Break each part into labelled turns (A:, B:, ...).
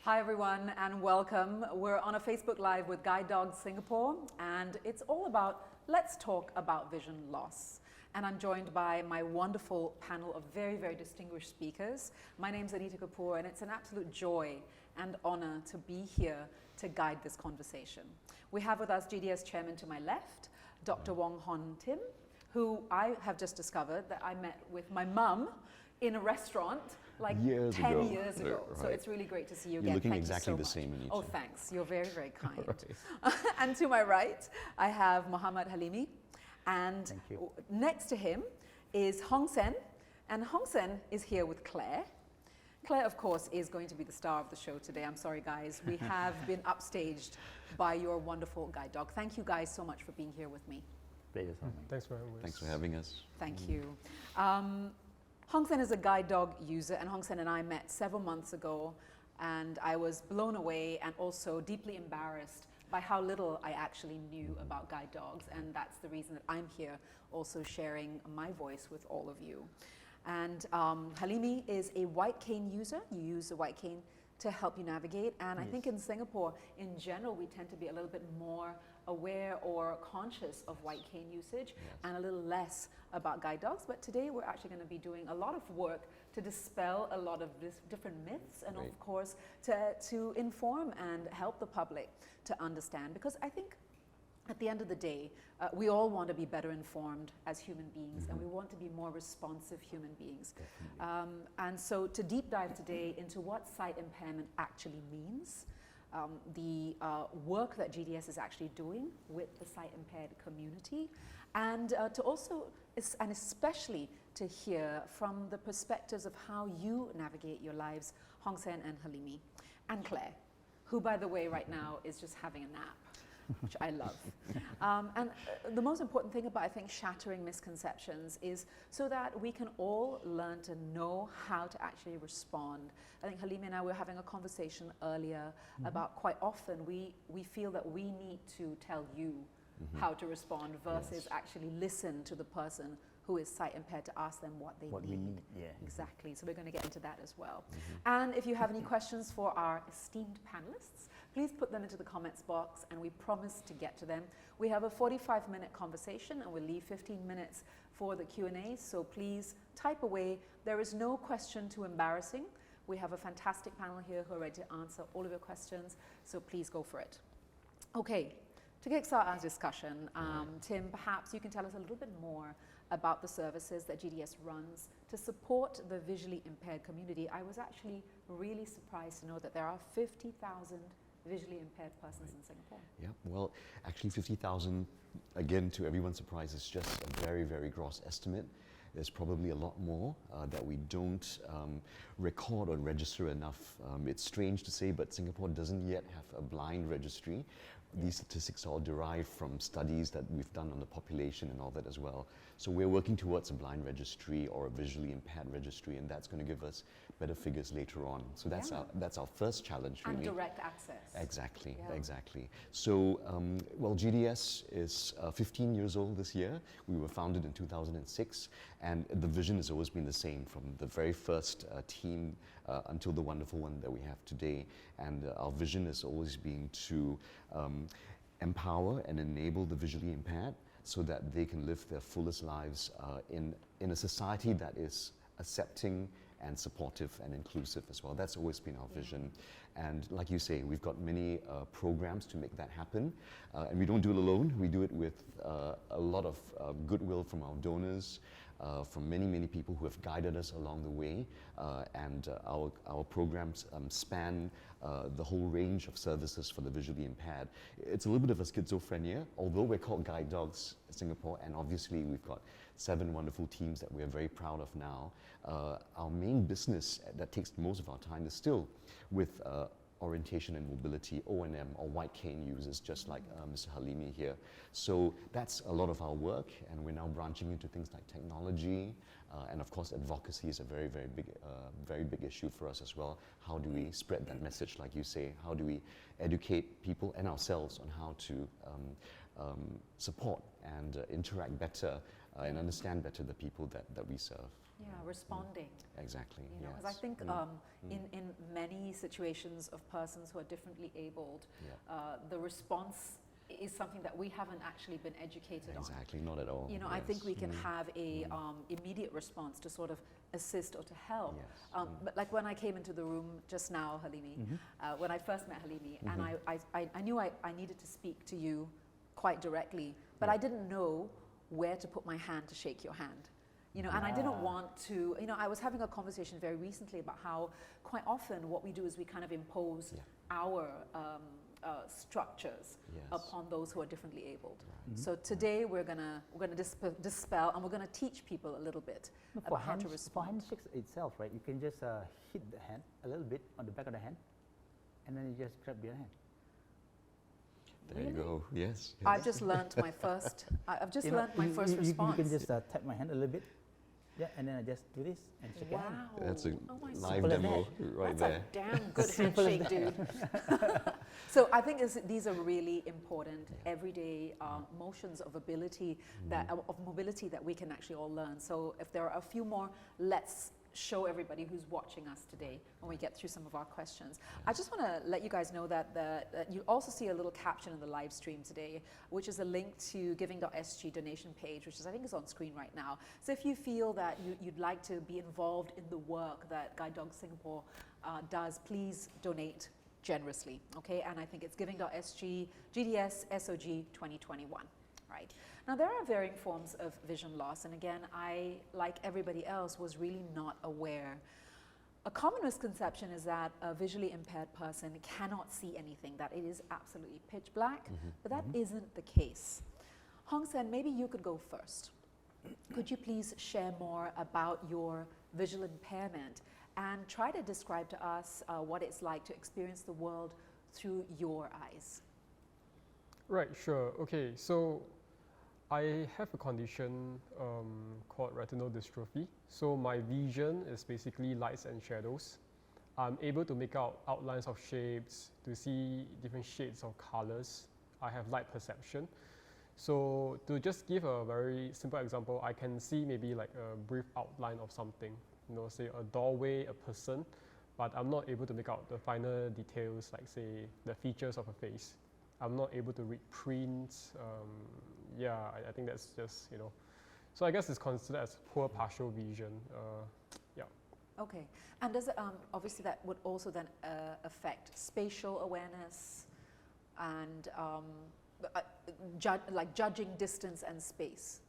A: Hi everyone and welcome. We're on a Facebook Live with Guide Dogs Singapore and it's all about let's talk about vision loss. And I'm joined by my wonderful panel of very, very distinguished speakers. My name's Anita Kapoor and it's an absolute joy and honor to be here to guide this conversation. We have with us GDS Chairman to my left, Dr. Wong Hon Tym, who I have just discovered that I met with my mum in a restaurant like 10 years ago.
B: Right.
A: So it's really great to see you again.
B: You're looking
A: Thank
B: exactly
A: you so
B: the
A: much.
B: same, Anita.
A: Oh, thanks. You're very, very kind.
B: Right.
A: And to my right, I have Mohammed Halimi. And next to him is Hong Sen. And Hong Sen is here with Claire. Claire, of course, is going to be the star of the show today. I'm sorry, guys. We have been upstaged by your wonderful guide dog. Thank you guys so much for being here with me.
C: Thanks for having us.
B: Thanks for having us.
A: Thank you. Hong Sen is a guide dog user, and Hong Sen and I met several months ago, and I was blown away and also deeply embarrassed by how little I actually knew about guide dogs, and that's the reason that I'm here also sharing my voice with all of you. And Halimi is a white cane user. You use the white cane to help you navigate, and I think in Singapore, in general, we tend to be a little bit more aware or conscious of white cane usage and a little less about guide dogs. But today we're actually going to be doing a lot of work to dispel a lot of different myths and of course to inform and help the public to understand, because I think at the end of the day, we all want to be better informed as human beings and we want to be more responsive human beings. And so to deep dive today into what sight impairment actually means, the work that GDS is actually doing with the sight impaired community, and to also, and especially to hear from the perspectives of how you navigate your lives, Hong Sen and Halimi, and Claire, who by the way right now is just having a nap, which I love. And the most important thing about, I think, shattering misconceptions is so that we can all learn to know how to actually respond. I think Halimi and I were having a conversation earlier about quite often we feel that we need to tell you how to respond versus actually listen to the person who is sight impaired to ask them what they need. Exactly. So we're going to get into that as well. And if you have any questions for our esteemed panelists, please put them into the comments box and we promise to get to them. We have a 45-minute conversation and we'll leave 15 minutes for the Q&A, so please type away. There is no question too embarrassing. We have a fantastic panel here who are ready to answer all of your questions, so please go for it. Okay, to kickstart our discussion, Tim, perhaps you can tell us a little bit more about the services that GDS runs to support the visually impaired community. I was actually really surprised to know that there are 50,000 visually impaired persons in Singapore.
B: Yeah, well, actually 50,000, again, to everyone's surprise, is just a very, very gross estimate. There's probably a lot more that we don't record or register enough. It's strange to say, but Singapore doesn't yet have a blind registry. These statistics are all derived from studies that we've done on the population and all that as well. So we're working towards a blind registry or a visually impaired registry, and that's going to give us better figures later on. So that's our first challenge, really.
A: And direct access.
B: Exactly, exactly. So, well, GDS is 15 years old this year. We were founded in 2006, and the vision has always been the same from the very first team until the wonderful one that we have today. And our vision has always been to empower and enable the visually impaired so that they can live their fullest lives in a society that is accepting and supportive and inclusive as well. That's always been our vision. And like you say, we've got many programs to make that happen. And we don't do it alone. We do it with a lot of goodwill from our donors, from many, many people who have guided us along the way. And our programs span the whole range of services for the visually impaired. It's a little bit of a schizophrenia, although we're called Guide Dogs Singapore, and obviously we've got 7 wonderful teams that we're very proud of now. Our main business that takes most of our time is still with orientation and mobility, O&M, or white cane users, just like Mr. Halimi here. So that's a lot of our work, and we're now branching into things like technology, and of course advocacy is a very, very big issue for us as well. How do we spread that message, like you say? How do we educate people and ourselves on how to support and interact better and understand better the people that we serve?
A: responding.
B: Exactly.
A: You know,
B: yes.
A: because I think in many situations of persons who are differently abled, the response is something that we haven't actually been educated on.
B: Exactly, not at all.
A: You know, I think we can have a immediate response to sort of assist or to help.
B: Yes.
A: But like when I came into the room just now, Halimi, when I first met Halimi, and I knew I needed to speak to you quite directly, but I didn't know where to put my hand to shake your hand. You know, and I didn't want to, you know, I was having a conversation very recently about how quite often what we do is we kind of impose our structures upon those who are differently abled. So today we're gonna dispel, and we're gonna teach people a little bit about how to respond.
D: For handshakes itself, right? You can just hit the hand a little bit on the back of the hand, and then you just grab your hand.
B: There you go. Yes.
A: I've just learnt my first. I've just learnt my first response.
D: You can just tap my hand a little bit. Yeah, and then I just do this and shake your hand.
B: That's a live
D: Simple as
B: demo
D: that.
B: right
A: That's
B: there.
A: a damn good handshake, dude. So I think these are really important everyday motions of ability of mobility that we can actually all learn. So if there are a few more, let's show everybody who's watching us today when we get through some of our questions. I just want to let you guys know that you also see a little caption in the live stream today, which is a link to giving.sg donation page, which I think is on screen right now. So if you feel that you'd like to be involved in the work that Guide Dogs Singapore does, please donate generously, okay? And I think it's giving.sg, GDS SOG 2021, right? Now, there are varying forms of vision loss, and again, I, like everybody else, was really not aware. A common misconception is that a visually impaired person cannot see anything, that it is absolutely pitch black, but that isn't the case. Hong Sen, maybe you could go first. Could you please share more about your visual impairment and try to describe to us what it's like to experience the world through your eyes?
C: Right, sure. Okay, so I have a condition called retinal dystrophy. So my vision is basically lights and shadows. I'm able to make out outlines of shapes, to see different shades of colors. I have light perception. So to just give a very simple example, I can see maybe like a brief outline of something, you know, say a doorway, a person, but I'm not able to make out the finer details, like say the features of a face. I'm not able to read prints. I think that's just, you know. So I guess it's considered as poor partial vision.
A: Okay, and does it, obviously that would also then affect spatial awareness and like judging distance and space?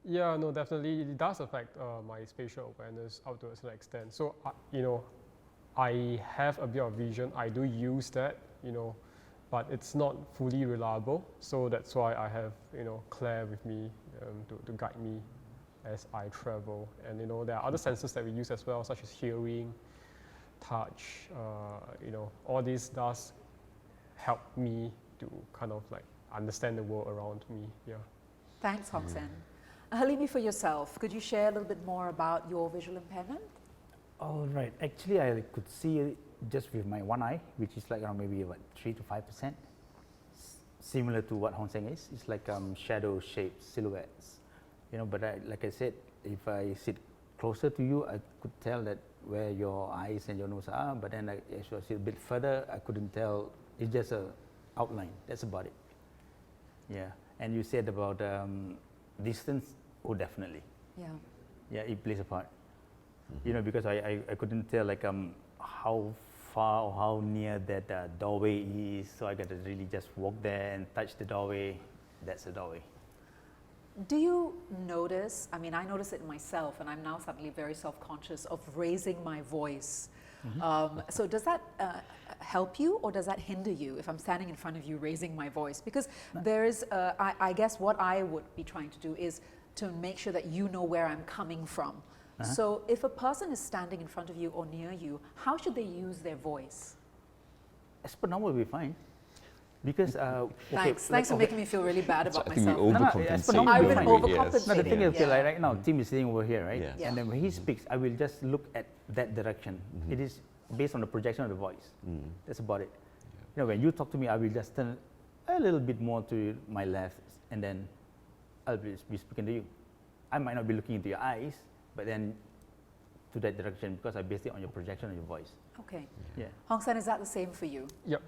C: Yeah, no, definitely it does affect my spatial awareness up to a certain extent. So, you know, I have a bit of vision. I do use that, you know, but it's not fully reliable. So that's why I have, you know, Claire with me to guide me as I travel. And, you know, there are other senses that we use as well, such as hearing, touch, you know, all this does help me to kind of like understand the world around me,
A: Thanks, Hong Sen. Halimi, for yourself, could you share a little bit more about your visual impairment?
D: All right. Actually, I could see just with my one eye, which is like around maybe what 3 to 5%, similar to what Hong Sen is. It's like shadow shapes, silhouettes, you know. But like I said, if I sit closer to you, I could tell that where your eyes and your nose are. But then, as I sit a bit further, I couldn't tell. It's just a outline. That's about it. Yeah. And you said about distance. Oh, definitely. Yeah, it plays a part. You know, because I couldn't tell like how far or how near that doorway is, so I got to really just walk there and touch the doorway. That's the doorway.
A: Do you notice, I mean, I notice it myself, and I'm now suddenly very self-conscious of raising my voice. So does that help you, or does that hinder you if I'm standing in front of you raising my voice? Because there is, I guess what I would be trying to do is to make sure that you know where I'm coming from. So if a person is standing in front of you or near you, how should they use their voice?
D: As per normal, we'll be fine. Because
A: thanks for making me feel really bad about myself.
B: I've
A: been overcompensating.
D: No, the thing is, like right now, Tim is sitting over here, right?
B: Yes.
D: And then when he speaks, I will just look at that direction. It is based on the projection of the voice. That's about it. You know, when you talk to me, I will just turn a little bit more to my left, and then I'll be speaking to you. I might not be looking into your eyes, but then to that direction because I based it on your projection of your voice.
A: Okay.
D: Yeah.
A: Hong Sen, is that the same for you?
C: Yep.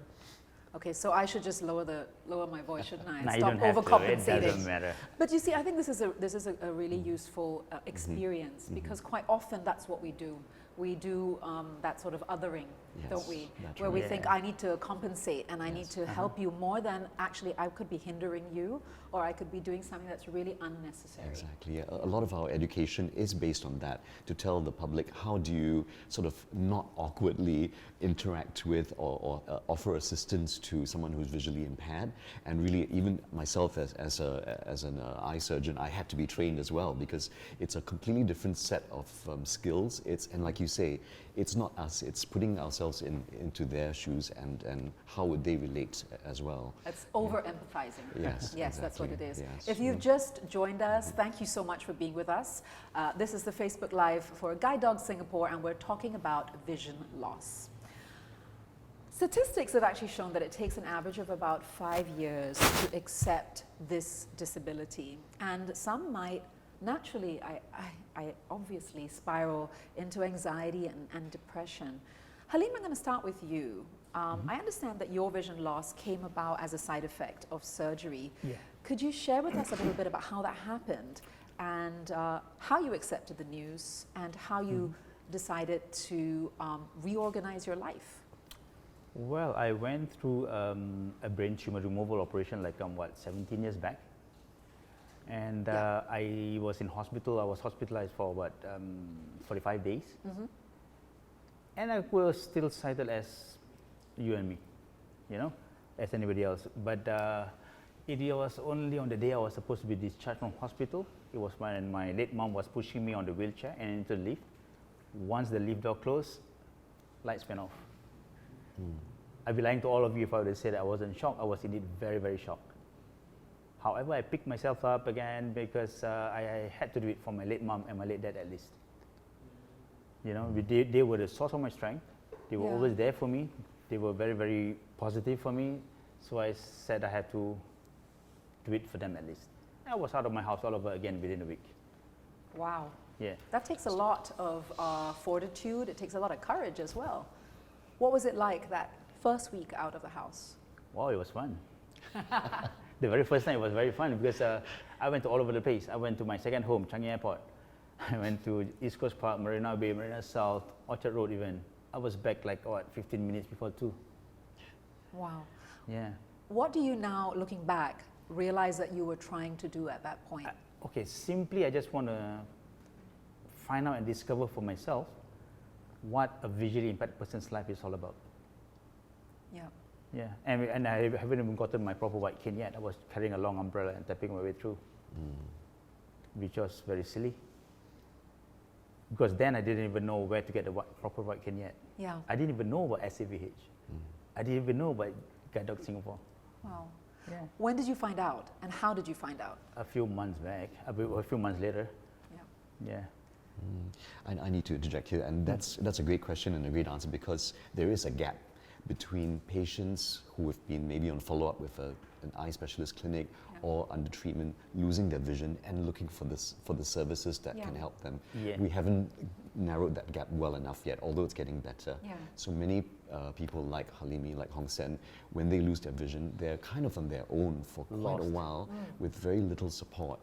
A: Okay, so I should just lower my voice, shouldn't I?
D: No, you
A: Stop
D: don't have to. It
A: overcompensating.
D: doesn't matter.
A: But you see, I think this is a really useful experience because quite often that's what we do. We do that sort of othering, don't we?
B: That's
A: Where
B: right.
A: we think I need to compensate and I need to help you more than actually I could be hindering you or I could be doing something that's really unnecessary.
B: Exactly. Yeah. A lot of our education is based on that, to tell the public how do you sort of not awkwardly interact with or offer assistance to someone who's visually impaired. And really, even myself as an eye surgeon, I had to be trained as well because it's a completely different set of skills. And like you say, it's not us, it's putting ourselves into their shoes and how would they relate as well.
A: It's over-empathizing.
B: Yes,
A: Yes, that's what it
B: exactly.
A: is.
B: Yes.
A: If you've just joined us, thank you so much for being with us. This is the Facebook Live for Guide Dogs Singapore, and we're talking about vision loss. Statistics have actually shown that it takes an average of about 5 years to accept this disability, and some might naturally, I obviously spiral into anxiety and depression. Halim, I'm going to start with you. I understand that your vision loss came about as a side effect of surgery.
D: Yeah.
A: Could you share with us a little bit about how that happened and how you accepted the news and how you decided to reorganize your life?
D: Well, I went through a brain tumor removal operation like 17 years back. And I was in hospital. I was hospitalized for about 45 days. And I was still cited as you and me, you know, as anybody else. But it was only on the day I was supposed to be discharged from hospital. It was when my late mom was pushing me on the wheelchair and into the lift. Once the lift door closed, lights went off. I'd be lying to all of you if I would have said I wasn't shocked. I was indeed very, very shocked. However, I picked myself up again because I had to do it for my late mom and my late dad at least. You know, they were the source of my strength. They were always there for me. They were very, very positive for me. So I said I had to do it for them at least. I was out of my house all over again within a week.
A: Wow.
D: Yeah.
A: That takes a lot of fortitude. It takes a lot of courage as well. What was it like that first week out of the house?
D: Wow, it was fun. The very first time it was very fun because I went to all over the place. I went to my second home, Changi Airport. I went to East Coast Park, Marina Bay, Marina South, Orchard Road even. I was back like, 15 minutes before 2.
A: Wow.
D: Yeah.
A: What do you now, looking back, realize that you were trying to do at that point?
D: Okay, simply I just want to find out and discover for myself what a visually impaired person's life is all about.
A: Yeah.
D: Yeah, and I haven't even gotten my proper white cane yet. I was carrying a long umbrella and tapping my way through, which was very silly. Because then I didn't even know where to get the proper white cane yet.
A: Yeah.
D: I didn't even know about SAVH. I didn't even know about Guide Dogs Singapore.
A: Wow.
D: Yeah.
A: When did you find out, and how did you find out?
D: A few months back, a few months later.
A: Yeah.
D: Yeah.
B: I need to interject here, and that's a great question and a great answer because there is a gap between patients who have been maybe on follow-up with an eye specialist clinic or under treatment, losing their vision and looking for the services that can help them.
D: Yeah.
B: We haven't narrowed that gap well enough yet, although it's getting better.
A: Yeah.
B: So many people like Halimi, like Hong Sen, when they lose their vision, they're kind of on their own for quite a while with very little support.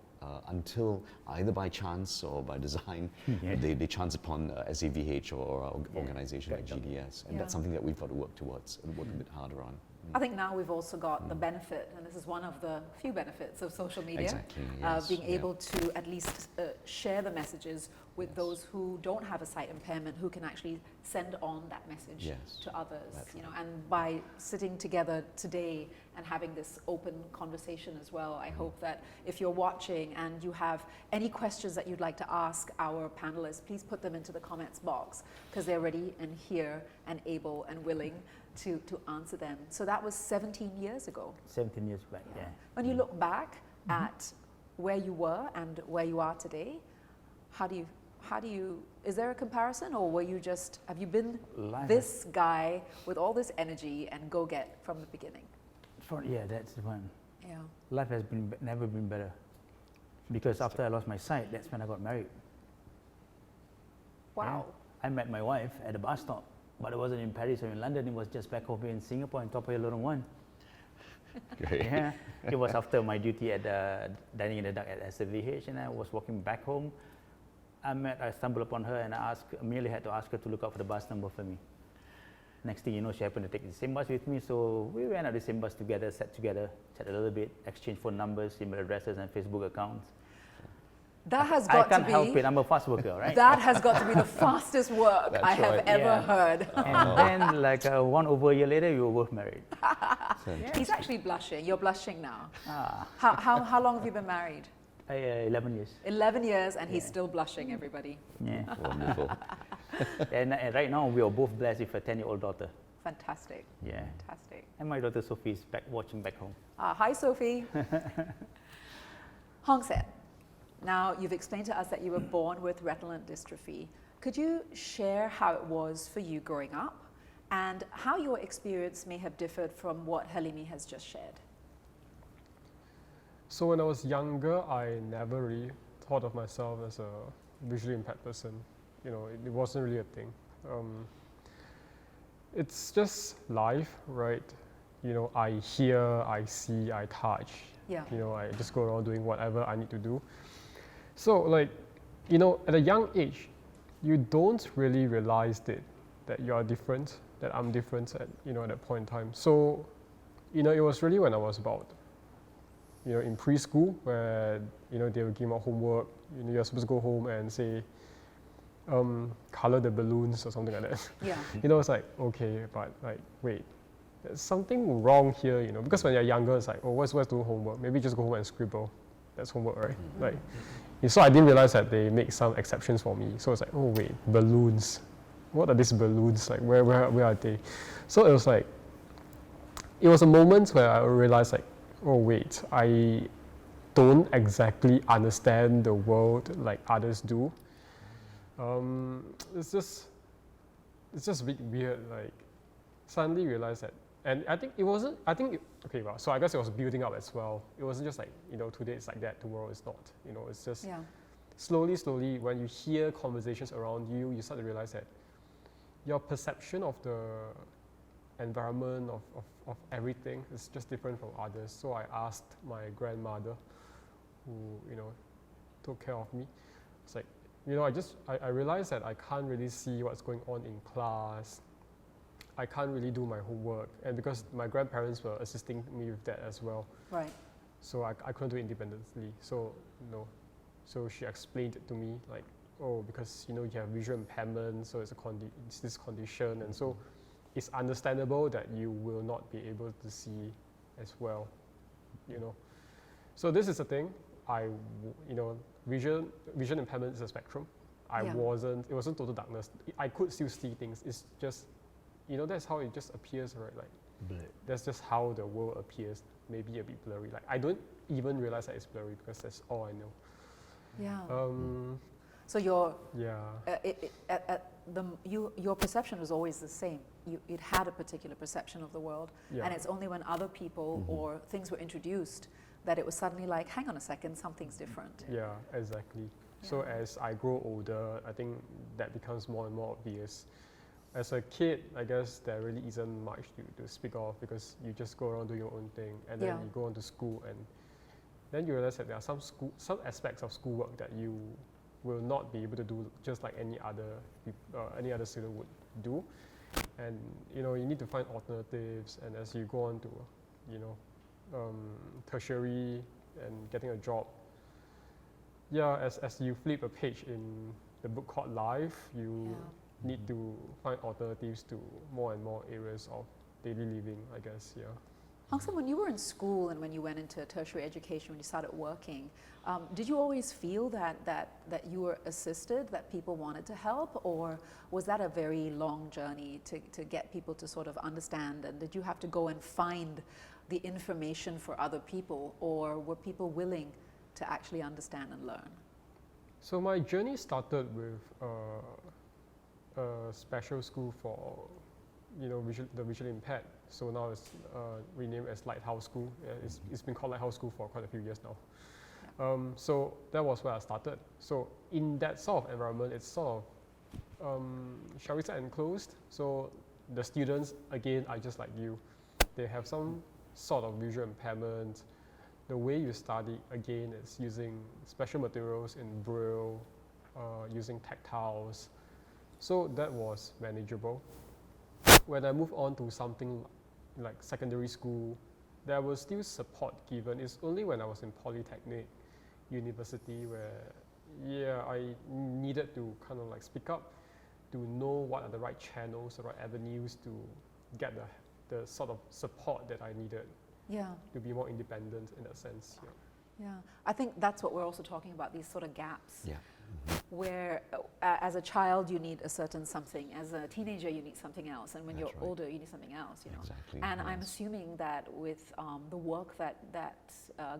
B: Until either by chance or by design, they chance upon SAVH or an organization like GDS. And that's something that we've got to work towards and work a bit harder on.
A: I think now we've also got the benefit, and this is one of the few benefits of social media,
B: Exactly, yes,
A: being able to at least share the messages with those who don't have a sight impairment, who can actually send on that message to others.
B: That's
A: You know, and by sitting together today and having this open conversation as well, I hope that if you're watching and you have any questions that you'd like to ask our panelists, please put them into the comments box because they're ready and here and able and willing to answer them. So that was 17 years ago.
D: 17 years back, yeah.
A: When you look back at where you were and where you are today, how do you, is there a comparison, or were you just, have you been this guy with all this energy and go get from the beginning?
D: Yeah, that's the one.
A: Yeah.
D: Life has never been better. Because after I lost my sight, that's when I got married.
A: Wow.
D: I met my wife at a bus stop, but it wasn't in Paris or in London. It was just back home in Singapore in Toa Payoh Lorong 1.
B: Great.
D: Yeah, it was after my duty at dining in the dark at SVH, and I was walking back home. I stumbled upon her, and I merely had to ask her to look out for the bus number for me. Next thing you know, she happened to take the same bus with me, so we went on the same bus together, sat together, chatted a little bit, exchanged phone numbers, email addresses, and Facebook accounts.
A: That has got to be.
D: I can't help it. I'm a fast worker, right?
A: That has got to be the fastest work
B: That's
A: I have
B: right.
A: ever heard.
D: And then, like over a year later, we were both married.
A: He's actually blushing. You're blushing now.
D: Ah,
A: How long have you been married?
D: 11 years.
A: 11 years, and he's
D: Yeah.
A: still blushing, everybody.
D: Yeah.
B: Wonderful.
D: And right now, we are both blessed with a 10-year-old daughter.
A: Fantastic.
D: Yeah.
A: Fantastic.
D: And my daughter Sophie is watching back home.
A: Hi, Sophie. Hong Sen, now you've explained to us that you were born with retinal dystrophy. Could you share how it was for you growing up and how your experience may have differed from what Halimi has just shared?
C: So when I was younger, I never really thought of myself as a visually impaired person. You know, it wasn't really a thing. It's just life, right? You know, I hear, I see, I touch.
A: Yeah.
C: You know, I just go around doing whatever I need to do. So like, you know, at a young age, you don't really realize that you are different, that I'm different at, you know, at that point in time. So, you know, it was really when I was about, you know, in preschool where, you know, they would give me homework, you know, you're supposed to go home and say, color the balloons or something like that.
A: Yeah.
C: You know, it's like, okay, but like, wait, there's something wrong here, you know, because when you're younger, it's like, oh, what's doing homework? Maybe just go home and scribble. That's homework, right?
A: Mm-hmm.
C: Like, so I didn't realize that they make some exceptions for me. So it's like, oh wait, balloons. What are these balloons? Like, where are they? So it was like, it was a moment where I realized like, oh wait, I don't exactly understand the world like others do. It's just a bit weird. Like, suddenly realized that, and I think it wasn't. Okay, well, so I guess it was building up as well. It wasn't just like, you know, today it's like that, tomorrow it's not. You know, it's just slowly, when you hear conversations around you, you start to realize that your perception of the environment of everything is just different from others. So I asked my grandmother, who, you know, took care of me. It's like, you know, I realized that I can't really see what's going on in class. I can't really do my homework, and because my grandparents were assisting me with that as well.
A: Right.
C: So I couldn't do it independently. So, you know, so she explained it to me like, oh, because, you know, you have visual impairment, so it's this condition, and so it's understandable that you will not be able to see as well, you know. So this is the thing. You know, vision impairment is a spectrum. It wasn't total darkness. I could still see things. It's just, you know, that's how it just appears, right? Like, that's just how the world appears. Maybe a bit blurry. Like, I don't even realize that it's blurry because that's all I know.
A: Yeah. So your
C: yeah.
A: your perception was always the same. It had a particular perception of the world, and it's only when other people or things were introduced that it was suddenly like, hang on a second, something's different.
C: Yeah, exactly. Yeah. So as I grow older, I think that becomes more and more obvious. As a kid, I guess there really isn't much to speak of because you just go around doing your own thing, and then you go on to school, and then you realize that there are some aspects of schoolwork that you will not be able to do just like any other student would do, and you know, you need to find alternatives. And as you go on to, you know, tertiary and getting a job, as you flip a page in the book called Life, you need to find alternatives to more and more areas of daily living, I guess. Yeah.
A: Hong Sen, when you were in school and when you went into tertiary education, when you started working, did you always feel that you were assisted, that people wanted to help, or was that a very long journey to get people to sort of understand, and did you have to go and find the information for other people, or were people willing to actually understand and learn?
C: So my journey started with a special school for, you know, the visually impaired. So now it's renamed as Lighthouse School. It's been called Lighthouse School for quite a few years now. So that was where I started. So in that sort of environment, it's sort of shall we say, enclosed. So the students, again, are just like you. They have some sort of visual impairment. The way you study, again, is using special materials in Braille, using tactiles. So that was manageable. When I moved on to something like secondary school, there was still support given. It's only when I was in Polytechnic University where, yeah, I needed to kind of like speak up, to know what are the right channels, the right avenues to get the sort of support that I needed.
A: Yeah.
C: To be more independent in that sense. Yeah.
A: Yeah. I think that's what we're also talking about, these sort of gaps.
B: Yeah.
A: Where as a child you need a certain something, as a teenager you need something else, and when
B: That's
A: you're
B: right.
A: older you need something else, you know.
B: Exactly.
A: And I'm
B: yes.
A: assuming that with the work that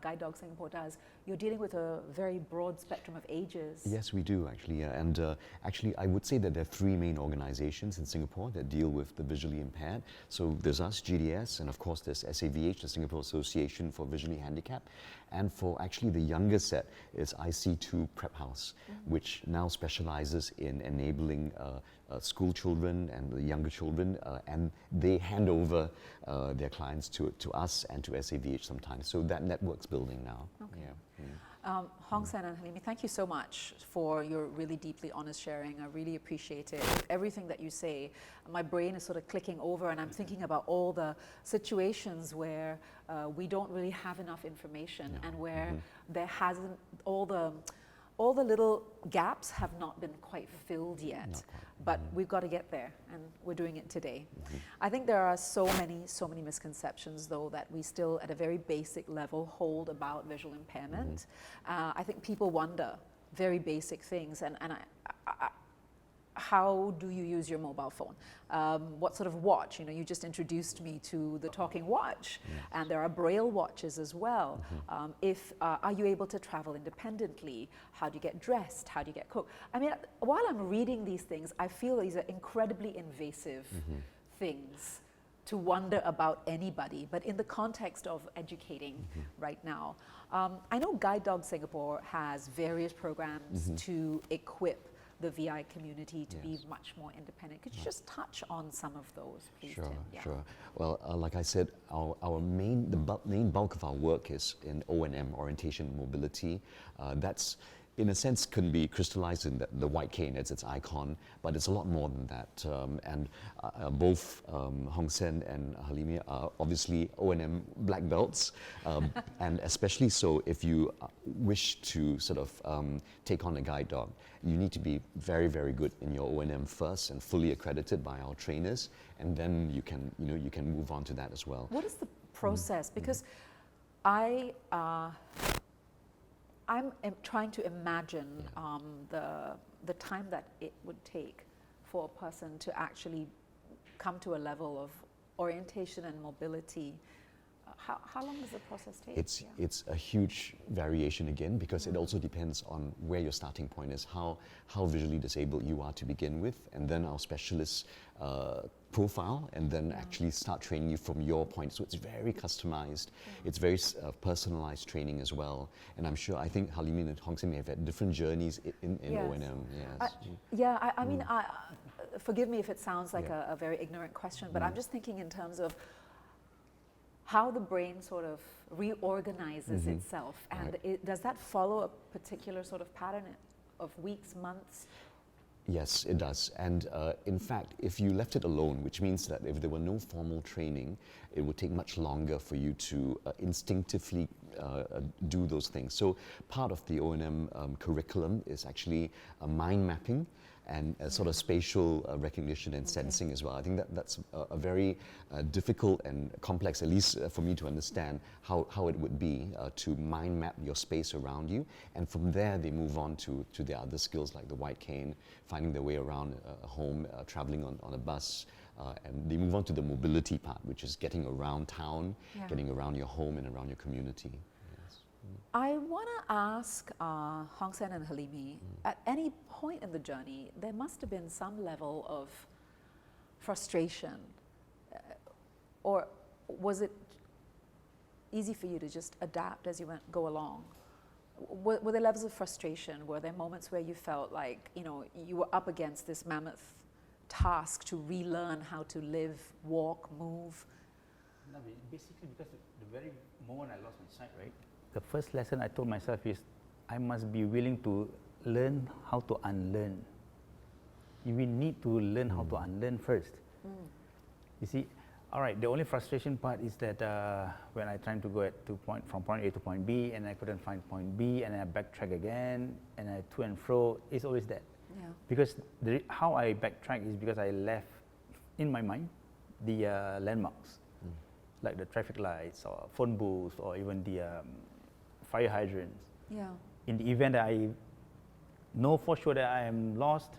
A: Guide Dogs Singapore does, you're dealing with a very broad spectrum of ages.
B: Yes, we do actually, and actually I would say that there are three main organizations in Singapore that deal with the visually impaired. So there's us, GDS, and of course there's SAVH, the Singapore Association for Visually Handicapped, and for actually the younger set is IC2 Prep House, which now specializes in enabling school children and the younger children, and they hand over their clients to us and to SAVH sometimes. So that network's building now.
A: Okay.
B: Yeah.
A: Hong Sen and Halimi, thank you so much for your really deeply honest sharing. I really appreciate it. Everything that you say, my brain is sort of clicking over, and I'm thinking about all the situations where we don't really have enough information, and where there hasn't, all the little gaps have not been quite filled yet. But we've got to get there, and we're doing it today. I think there are so many misconceptions, though, that we still, at a very basic level, hold about visual impairment. I think people wonder very basic things, and how do you use your mobile phone? What sort of watch? You know, you just introduced me to the talking watch, and there are Braille watches as well. Are you able to travel independently? How do you get dressed? How do you get cooked? I mean, while I'm reading these things, I feel these are incredibly invasive things to wonder about anybody, but in the context of educating right now. I know Guide Dogs Singapore has various programs to equip the VI community to be much more independent. Could you just touch on some of those, please,
B: Sure,
A: Tim? Yeah.
B: sure. Well, like I said, our main bulk of our work is in O&M, orientation and mobility. That's, in a sense, can be crystallized in the white cane as its icon, but it's a lot more than that. And both Hong Sen and Halimi are obviously O&M black belts, and especially so if you wish to sort of take on a guide dog, you need to be very, very good in your O&M first and fully accredited by our trainers, and then you can move on to that as well.
A: What is the process? Because I'm trying to imagine the time that it would take for a person to actually come to a level of orientation and mobility. How long does the process take?
B: It's a huge variation again, because it also depends on where your starting point is, how visually disabled you are to begin with, and then our specialists profile and then actually start training you from your point. So it's very customized. It's very personalized training as well. And I'm sure, I think Halimi and Hong Sen may have had different journeys in O&M. Yes.
A: I mean, forgive me if it sounds like a very ignorant question, but I'm just thinking in terms of how the brain sort of reorganizes itself, and does that follow a particular sort of pattern of weeks, months?
B: Yes, it does. And in fact, if you left it alone, which means that if there were no formal training, it would take much longer for you to instinctively do those things. So part of the O&M curriculum is actually mind mapping and sort of spatial recognition and sensing as well. I think that's a very difficult and complex, at least for me to understand how it would be to mind map your space around you. And from there, they move on to the other skills like the white cane, finding their way around a home, traveling on a bus, and they move on to the mobility part, which is getting around town, getting around your home and around your community.
A: I want to ask Hong Sen and Halimi, at any point in the journey, there must have been some level of frustration, or was it easy for you to just adapt as you go along? Were there levels of frustration? Were there moments where you felt like, you know, you were up against this mammoth task to relearn how to live, walk, move?
D: No, basically because the very moment I lost my sight, right? The first lesson I told myself is I must be willing to learn how to unlearn. You will need to learn how to unlearn first. You see, all right, the only frustration part is that when I tried to go from point A to point B and I couldn't find point B and I backtrack again and I to and fro, it's always that.
A: Yeah.
D: Because how I backtrack is because I left in my mind the landmarks, like the traffic lights or phone booths or even the fire hydrants.
A: Yeah.
D: In the event that I know for sure that I am lost,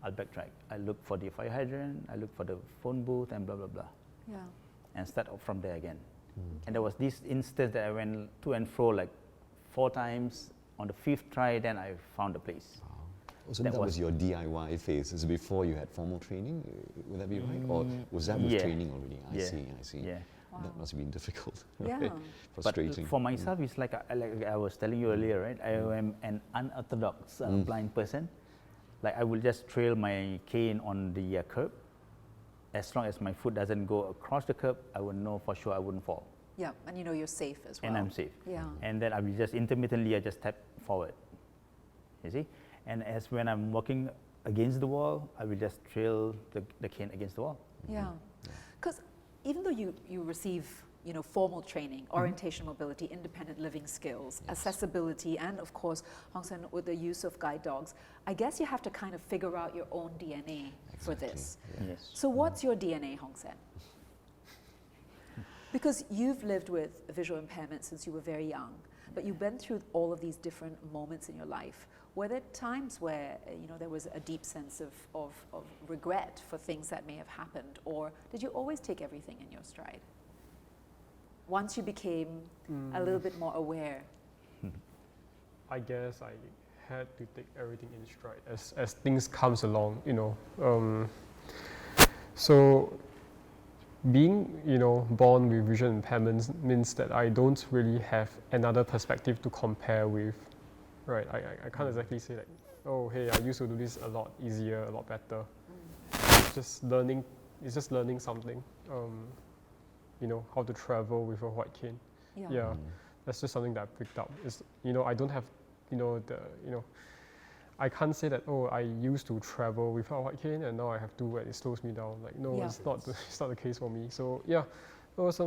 D: I'll backtrack. I look for the fire hydrant, I look for the phone booth and blah, blah, blah.
A: Yeah.
D: And start off from there again. And there was this instance that I went to and fro like 4 times. On the 5th try, then I found the place.
B: So that was your DIY phase. Is it before you had formal training? Would that be right? Or was that with
D: yeah.
B: training already? I
D: Yeah.
B: see, I see.
D: Yeah.
A: Wow.
B: That must have been difficult.
A: Yeah.
B: Right? Frustrating.
D: But for myself, it's like I was telling you earlier, right? I am an unorthodox blind person. Like I will just trail my cane on the curb. As long as my foot doesn't go across the curb, I will know for sure I wouldn't fall.
A: Yeah, and you know you're safe as well.
D: And I'm safe.
A: Yeah.
D: And then I will just intermittently, I just tap forward. You see? And as when I'm walking against the wall, I will just trail the cane against the wall.
A: Yeah. Because even though you receive, you know, formal training, orientation, mobility, independent living skills, accessibility, and of course, Hong Sen, with the use of guide dogs, I guess you have to kind of figure out your own DNA for this.
B: Yeah.
D: Yes.
A: So what's your DNA, Hong Sen? Because you've lived with visual impairment since you were very young, but you've been through all of these different moments in your life. Were there times where, you know, there was a deep sense of regret for things that may have happened, or did you always take everything in your stride? Once you became a little bit more aware.
C: I guess I had to take everything in stride as things comes along, you know. So being, you know, born with vision impairments means that I don't really have another perspective to compare with, right? I can't exactly say like, oh, hey, I used to do this a lot easier, a lot better. It's just learning something, you know, how to travel with a white cane. Yeah. That's just something that I picked up. It's, you know, I don't have, you know, I can't say that, oh, I used to travel without a white cane and now I have to and it slows me down. Like, no, it's not the case for me. So yeah, there was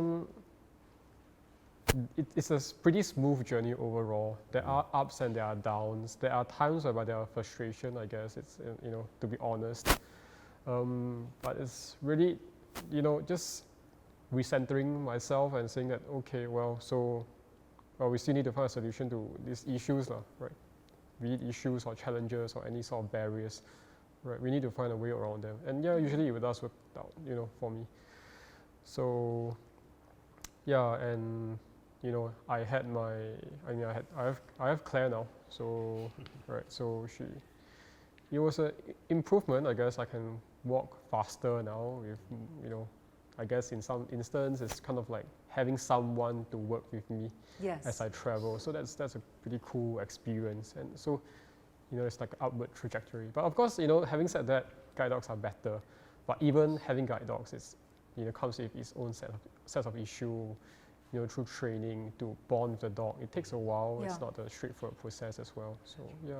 C: it's a pretty smooth journey overall. There are ups and there are downs. There are times where there are frustration, I guess, it's, you know, to be honest. But it's really, you know, just recentering myself and saying that, okay, well, we still need to find a solution to these issues, right? Be it issues or challenges or any sort of barriers, right? We need to find a way around them. And yeah, usually it does work out, you know, for me. So yeah, and you know, I have Claire now. So right, so it was an improvement. I guess I can walk faster now with, you know, I guess in some instance it's kind of like having someone to work with me as I travel. So that's a pretty cool experience. And so, you know, it's like an upward trajectory. But of course, you know, having said that, guide dogs are better. But even having guide dogs is, you know, comes with its own set of issue, you know, through training to bond with the dog. It takes a while. It's not a straightforward process as well. So yeah.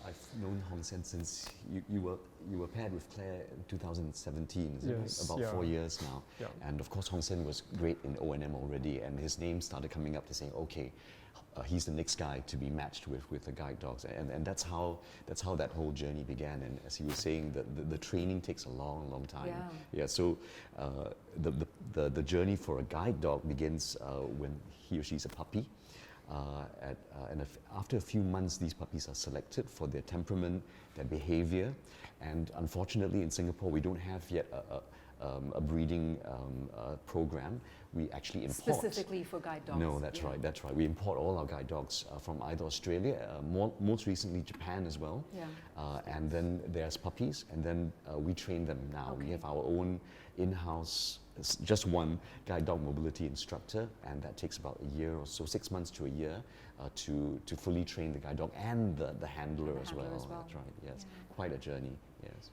B: I've known Hong Sen since you were paired with Claire in 2017, is it right? About 4 years now. Yeah. And of course Hong Sen was great in O&M already, and his name started coming up to saying, okay, he's the next guy to be matched with the guide dogs, and that's how that whole journey began. And as he was saying, the training takes a long time. Yeah. So the journey for a guide dog begins when he or she's a puppy. After a few months, these puppies are selected for their temperament, their behavior, and unfortunately in Singapore we don't have yet a breeding program, we actually import.
A: Specifically for guide dogs?
B: No, that's right, that's right. We import all our guide dogs from either Australia, most recently Japan as well.
A: Yeah.
B: And then there's puppies, and then we train them now.
A: Okay.
B: We have our own in-house, just one guide dog mobility instructor, and that takes about a year or so, 6 months to a year, to fully train the guide dog and the handler, as well. That's right, yes.
A: Yeah.
B: Quite a journey, yes.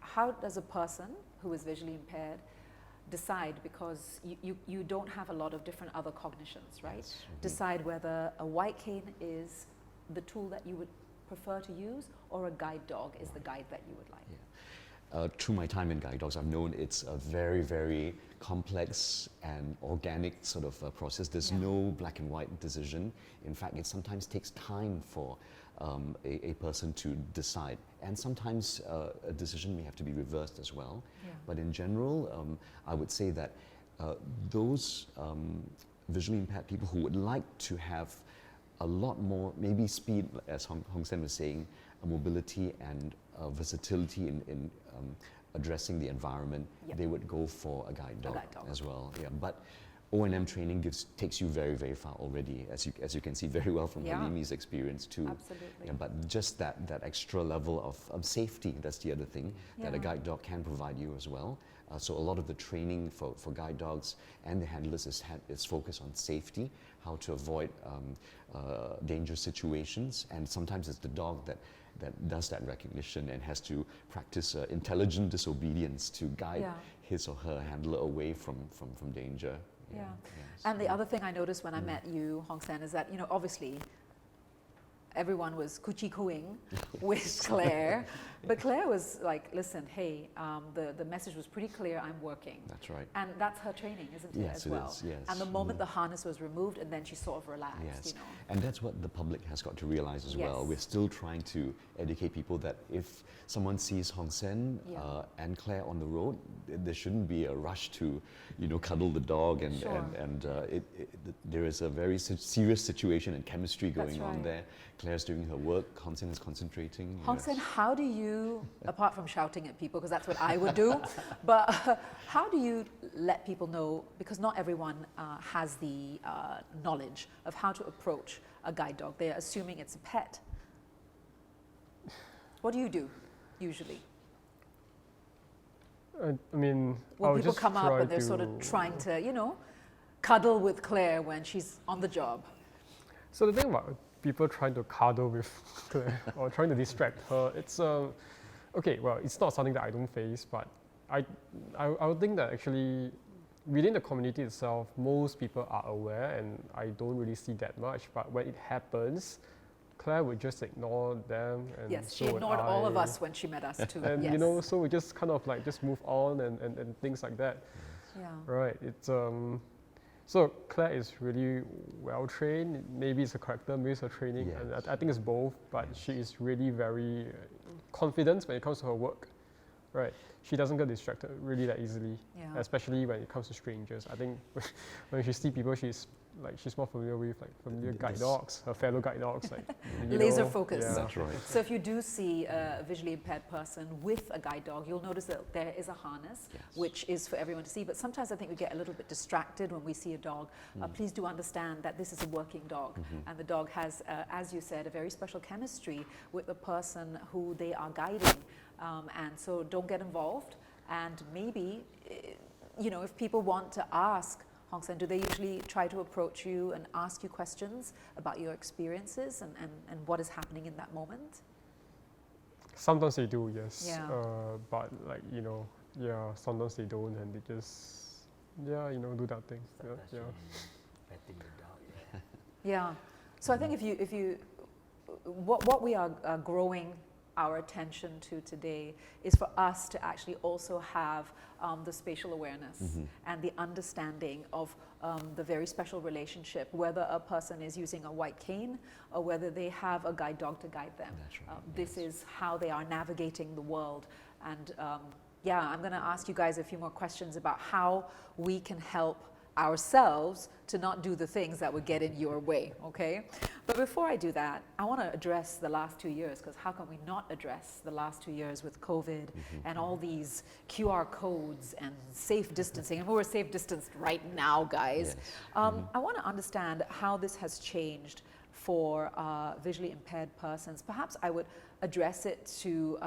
A: How does a person who is visually impaired decide, because you don't have a lot of different other cognitions, right?
B: Yes. Mm-hmm.
A: Decide whether a white cane is the tool that you would prefer to use, or a guide dog is the guide that you would like?
B: Yeah. Through my time in guide dogs, I've known it's a very, very complex and organic sort of process. There's no black and white decision. In fact, it sometimes takes time for a person to decide. And sometimes a decision may have to be reversed as well.
A: Yeah.
B: But in general, I would say that those visually impaired people who would like to have a lot more, maybe speed, as Hong Sen was saying, mobility and versatility in addressing the environment, they would go for a guide dog as well. Yeah, but O&M training takes you very, very far already, as you can see very well from Halimi's experience too.
A: Absolutely.
B: Yeah, but just that extra level of safety, that's the other thing, that a guide dog can provide you as well. So a lot of the training for guide dogs and the handlers is focused on safety, how to avoid dangerous situations, and sometimes it's the dog that does that recognition and has to practice intelligent disobedience to guide his or her handler away from danger.
A: Yeah.
B: Yes.
A: And the other thing I noticed when I met you, Hong Sen, is that, obviously everyone was coochie-cooing with Claire, but Claire was like, listen, hey, the message was pretty clear, I'm working.
B: That's right.
A: And that's her training, isn't it,
B: Yes,
A: as well?
B: it is, yes.
A: And the moment the harness was removed, and then she sort of relaxed,
B: Yes, and that's what the public has got to realize as well. We're still trying to educate people that if someone sees Hong Sen and Claire on the road, there shouldn't be a rush to, cuddle the dog, and there is a very serious situation and chemistry going on there. Claire's doing her work, Hong Sen is concentrating.
A: Hong Sen, how do you, apart from shouting at people, because that's what I would do, but how do you let people know, because not everyone has the knowledge of how to approach a guide dog. They're assuming it's a pet. What do you do, usually?
C: I mean,
A: when people come up and they're sort of trying to, cuddle with Claire when she's on the job.
C: So the thing about people trying to cuddle with Claire or trying to distract her, it's okay. Well, it's not something that I don't face, but I would think that actually within the community itself, most people are aware, and I don't really see that much. But when it happens, Claire would just ignore them. And
A: yes,
C: so
A: she ignored all of us when she met us too.
C: And so we just kind of like just move on and things like that.
A: Yeah.
C: Right. It's so Claire is really well trained. Maybe it's a character, maybe it's her training, and I think it's both. But she is really very confident when it comes to her work. Right. She doesn't get distracted really that easily, especially when it comes to strangers. I think when she sees people, she's more familiar with familiar guide dogs, her fellow guide dogs,
A: laser focus.
B: Yeah. That's right.
A: So if you do see a visually impaired person with a guide dog, you'll notice that there is a harness, which is for everyone to see. But sometimes I think we get a little bit distracted when we see a dog. Please do understand that this is a working dog, and the dog has, as you said, a very special chemistry with the person who they are guiding. And so don't get involved, and maybe, if people want to ask Hong Sen, do they usually try to approach you and ask you questions about your experiences and what is happening in that moment?
C: Sometimes they do, yes.
A: Yeah.
C: But sometimes they don't, and they just, do that thing.
D: Petting the dog.
A: Yeah. So I think if you what we are growing our attention to today is for us to actually also have the spatial awareness and the understanding of the very special relationship, whether a person is using a white cane or whether they have a guide dog to guide them.
B: That's right.
A: This is how they are navigating the world. And I'm going to ask you guys a few more questions about how we can help ourselves to not do the things that would get in your way, okay? But before I do that, I want to address the last 2 years, because how can we not address the last 2 years with COVID and all these QR codes and safe distancing? And we're safe distanced right now, guys.
B: Yes.
A: I want to understand how this has changed for visually impaired persons. Perhaps I would address it to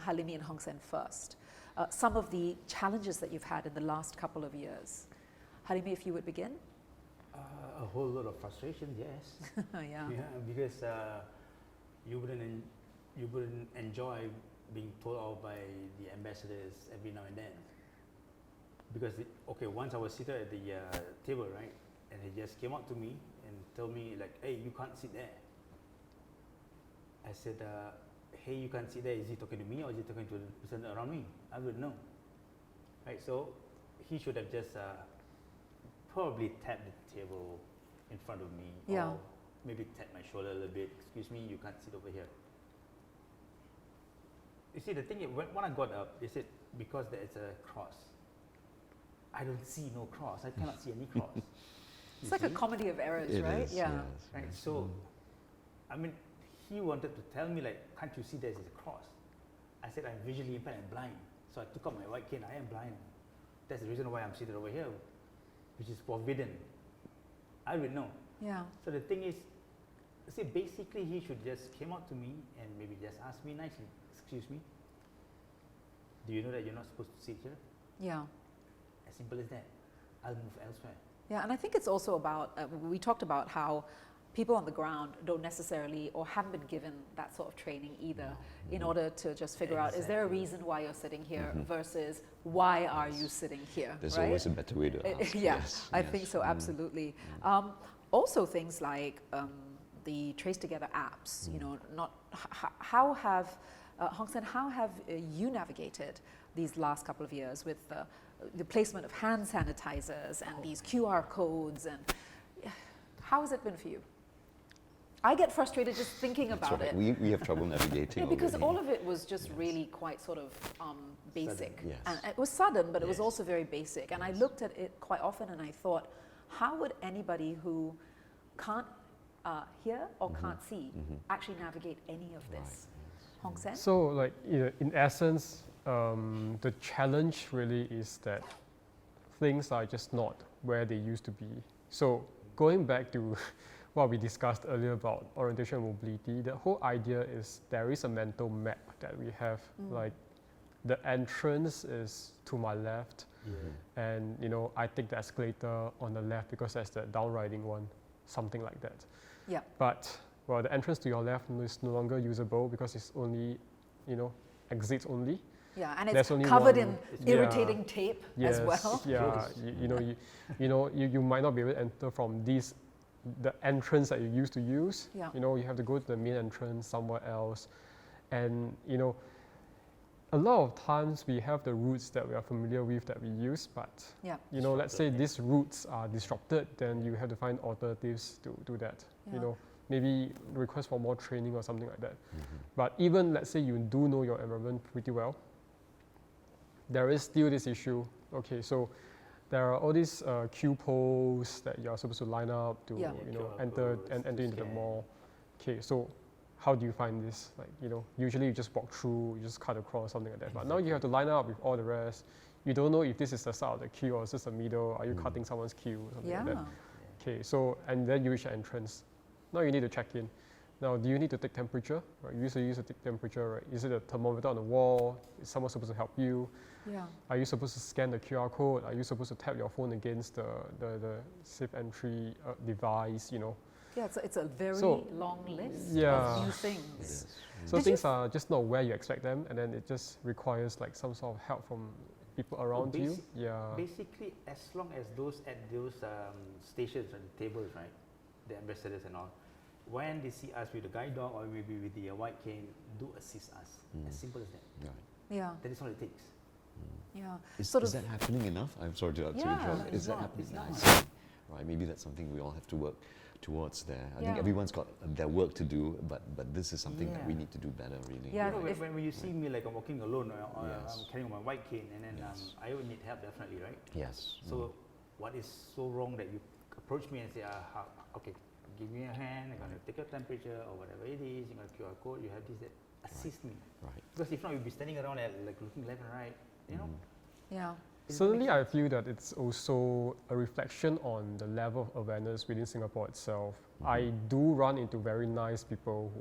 A: Halimi and Hong Sen first. Some of the challenges that you've had in the last couple of years. Halimi, if you would begin.
D: A whole lot of frustration, yes.
A: Yeah.
D: Yeah, because you wouldn't enjoy being told off by the ambassadors every now and then. Because once I was seated at the table, right, and he just came up to me and told me like, "Hey, you can't sit there." I said, "Hey, you can't sit there. Is he talking to me or is he talking to the person around me?" I wouldn't know, right? So he should have just probably tapped the table in front of me,
A: Yeah.
D: or maybe tap my shoulder a little bit. "Excuse me, you can't sit over here." You see, the thing is, when I got up, they said because there is a cross. I don't see no cross. I cannot see any cross.
A: It's like a comedy of errors,
B: It
A: right?
B: is,
A: Yeah.
B: yes,
D: Right.
B: yes.
D: So, I mean, he wanted to tell me like, "Can't you see there's a cross?" I said, "I'm visually impaired and blind." So I took out my white cane. I am blind. That's the reason why I'm seated over here, which is forbidden. I would know.
A: Yeah.
D: So the thing is, see, basically he should just came out to me and maybe just ask me nicely, "Excuse me, do you know that you're not supposed to sit here?"
A: Yeah.
D: As simple as that. I'll move elsewhere.
A: Yeah, and I think it's also about, we talked about how people on the ground don't necessarily or haven't been given that sort of training either in order to just figure out, is there a reason why you're sitting here versus why are you sitting here,
B: There's
A: right?
B: always a better way to ask.
A: Yeah,
B: Yes,
A: I
B: yes.
A: think so, absolutely. Also things like the Trace Together apps, you know, how have, Hong Sen, how have you navigated these last couple of years with the placement of hand sanitizers and these QR codes, and how has it been for you? I get frustrated just thinking
B: That's
A: about
B: right.
A: it.
B: We have trouble navigating
A: Yeah, because
B: already.
A: all of it was just really quite sort of basic.
B: Yes.
A: And it was sudden, but it was
B: Yes.
A: also very basic. And I looked at it quite often and I thought, how would anybody who can't hear or can't see actually navigate any of this? Hong Sen?
C: So, like, you know, in essence, the challenge really is that things are just not where they used to be. So, going back to what we discussed earlier about orientation and mobility, the whole idea is there is a mental map that we have. Like, the entrance is to my left, and you know, I take the escalator on the left because that's the down riding one, something like that.
A: Yeah.
C: But well, the entrance to your left is no longer usable because it's only, you know, exits only.
A: Yeah, and it's
C: There's only
A: covered
C: one.
A: in irritating tape as well.
C: Yeah, you might not be able to enter from the entrance that you used to use.
A: Yeah.
C: You know, you have to go to the main entrance somewhere else, and you know, a lot of times we have the routes that we are familiar with that we use, but
A: Yeah.
C: you know, let's say these routes are disrupted, then you have to find alternatives to do that.
A: Yeah.
C: You know, maybe request for more training or something like that. But even let's say you do know your environment pretty well, there is still this issue. Okay, so there are all these queue poles that you are supposed to line up to,
A: Yeah.
C: you know,
D: QR
C: enter
D: codes
C: and
D: to
C: enter into the
D: scan.
C: mall. Okay, so how do you find this? Like, you know, usually you just walk through, you just cut across, something like that. But now you have to line up with all the rest. You don't know if this is the start of the queue or is this the middle. Are you cutting someone's queue? Something
A: Yeah.
C: like that. Okay, so, and then you reach the entrance. Now you need to check in. Now, do you need to take temperature? Right? You usually use to take temperature, right? Is it a thermometer on the wall? Is someone supposed to help you?
A: Yeah.
C: Are you supposed to scan the QR code? Are you supposed to tap your phone against the safe entry device, you know?
A: Yeah, it's a very
C: So,
A: long list
C: yeah.
A: of new
B: It
A: things.
B: is.
C: So
A: Did
C: things
A: you
C: are just not where you expect them, and then it just requires like some sort of help from people around you.
D: basic-
C: Yeah.
D: Basically, as long as those at those stations and the tables, right, the ambassadors and all, when they see us with the guide dog or maybe with the white cane, do assist us. As simple as that.
B: Right.
A: Yeah,
D: That is all it takes.
A: yeah.
B: Is
A: Sort
B: is
A: of-
B: that happening enough? I'm sorry to
A: Yeah,
B: interrupt.
D: it's
B: Is that
D: not,
B: happening
D: it's
B: enough?
D: not.
B: I see. Right, maybe that's something we all have to work towards there. I think
A: Yeah.
B: everyone's got their work to do, but this is something that we
D: Yeah.
B: need to do better, really.
A: Yeah,
D: You know,
A: if-
D: when you see me like I'm walking alone or
B: Yes.
D: I'm carrying my white cane and then
B: Yes.
D: I would need help definitely, right?
B: Yes.
D: So what is so wrong that you approach me and say, okay, give me a hand, I'm going to take your temperature or whatever it is, you got a QR code, you have this, that, assist me.
B: Right.
D: Because if not, you'll be standing around and like looking left and right, you know.
A: Yeah.
C: Certainly, I feel that it's also a reflection on the level of awareness within Singapore itself. I do run into very nice people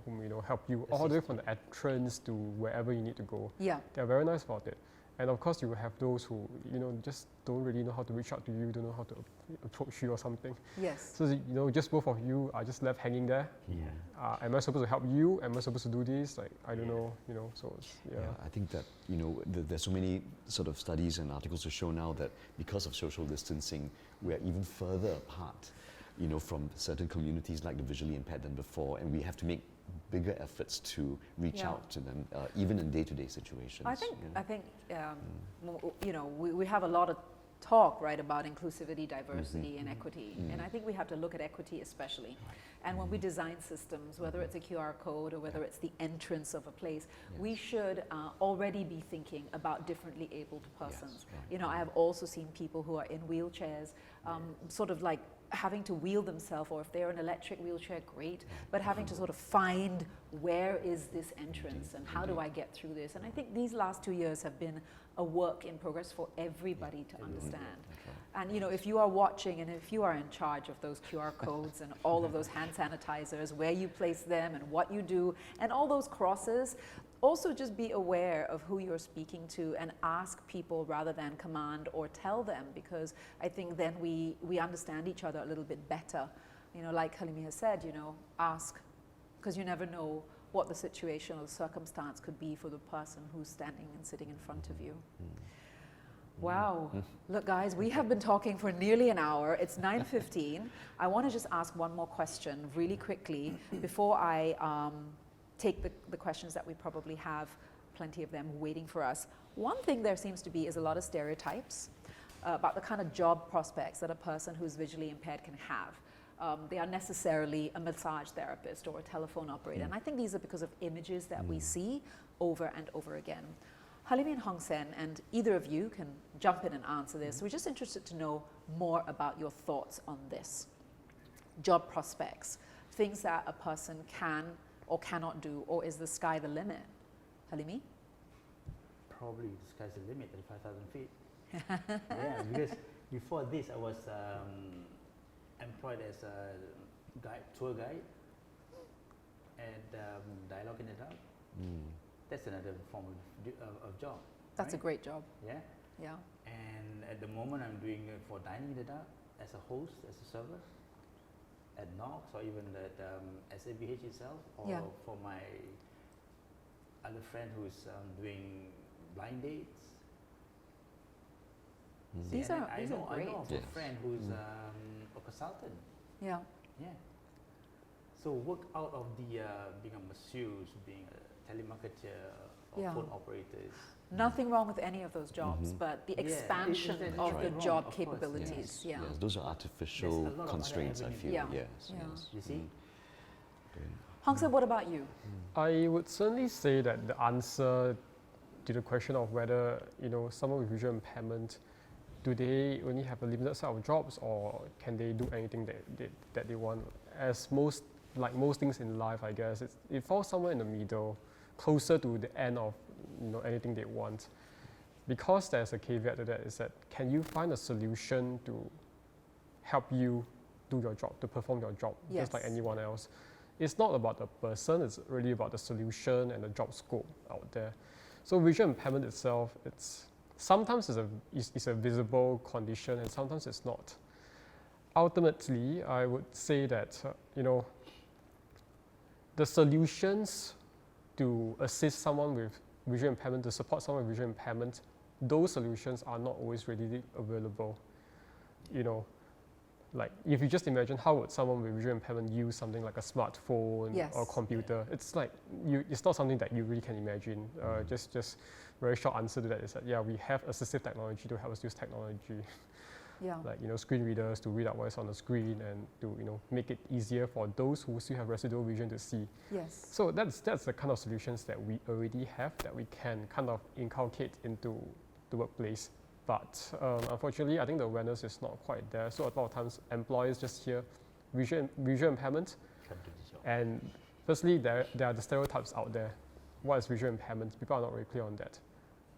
C: whom you know, help you all the way from the entrance to wherever you need to go.
A: Yeah.
C: They're very nice about it. And of course, you will have those who, you know, just don't really know how to reach out to you, don't know how to approach you or something.
A: Yes.
C: So, you know, just both of you are just left hanging there.
B: Yeah.
C: Am I supposed to help you? Am I supposed to do this? Like, I don't know, you know, so it's,
B: Yeah, I think that, you know, there's so many sort of studies and articles to show now that because of social distancing, we are even further apart, you know, from certain communities like the visually impaired than before, and we have to make bigger efforts to reach out to them, even in day-to-day situations.
A: I think you know, we have a lot of talk, right, about inclusivity, diversity, and equity. And I think we have to look at equity especially. And when we design systems, whether it's a QR code or whether it's the entrance of a place, we should already be thinking about differently abled persons. You know, I have also seen people who are in wheelchairs, sort of like having to wheel themselves, or if they're in an electric wheelchair, great, but having to sort of find where is this entrance and how do I get through this. And I think these last 2 years have been a work in progress for everybody to understand. And you know, if you are watching and if you are in charge of those QR codes and all of those hand sanitizers, where you place them and what you do and all those crosses, also just be aware of who you're speaking to and ask people rather than command or tell them, because I think then we understand each other a little bit better. You know, like Halimi has said, you know, ask, because you never know what the situation or the circumstance could be for the person who's standing and sitting in front of you. Wow. Look, guys, we have been talking for nearly an hour. It's 9:15. I want to just ask one more question really quickly before I take the questions that we probably have, plenty of them waiting for us. One thing there seems to be is a lot of stereotypes about the kind of job prospects that a person who's visually impaired can have. They are necessarily a massage therapist or a telephone operator. And I think these are because of images that we see over and over again. Halimi and Hong Sen, and either of you can jump in and answer this. We're just interested to know more about your thoughts on this. Job prospects, things that a person can or cannot do, or is the sky the limit? Halimi?
D: Probably the sky's the limit, 35,000 feet. Yeah, because before this I was employed as a tour guide and dialogue in the dark. That's another form of job.
A: That's a great job.
D: Yeah.
A: Yeah.
D: And at the moment I'm doing it for dining in the dark as a host, as a server at Knox, or even at SABH itself, or for my other friend who's doing blind dates.
A: These are
D: I know
A: great.
D: of a friend who's a consultant.
A: Yeah.
D: Yeah. So work out of the being a masseuse, being a telemarketer, or phone operators.
A: Nothing wrong with any of those jobs, but the expansion of the job capabilities.
B: Yes, those are artificial constraints, I feel. Yes.
D: You see?
A: Hong Sen, what about you?
C: I would certainly say that the answer to the question of whether, you know, someone with visual impairment, do they only have a limited set of jobs, or can they do anything that they want? As most things in life, I guess, it falls somewhere in the middle, closer to the end of, you know, anything they want. Because there's a caveat to that, is that can you find a solution to help you do your job, to perform your job, just like anyone else? It's not about the person, it's really about the solution and the job scope out there. So visual impairment itself, sometimes it's a visible condition and sometimes it's not. Ultimately, I would say that, you know, the solutions to assist someone with visual impairment, to support someone with visual impairment, those solutions are not always readily available. You know, like if you just imagine how would someone with visual impairment use something like a smartphone or computer, it's like, it's not something that you really can imagine. Just very short answer to that is that, yeah, we have assistive technology to help us use technology. Like, you know, screen readers to read out what's on the screen and to, you know, make it easier for those who still have residual vision to see. So that's the kind of solutions that we already have that we can kind of inculcate into the workplace. But unfortunately, I think the awareness is not quite there. So a lot of times, employers just hear visual impairment, and firstly, there are the stereotypes out there. What is visual impairment? People are not very clear on that.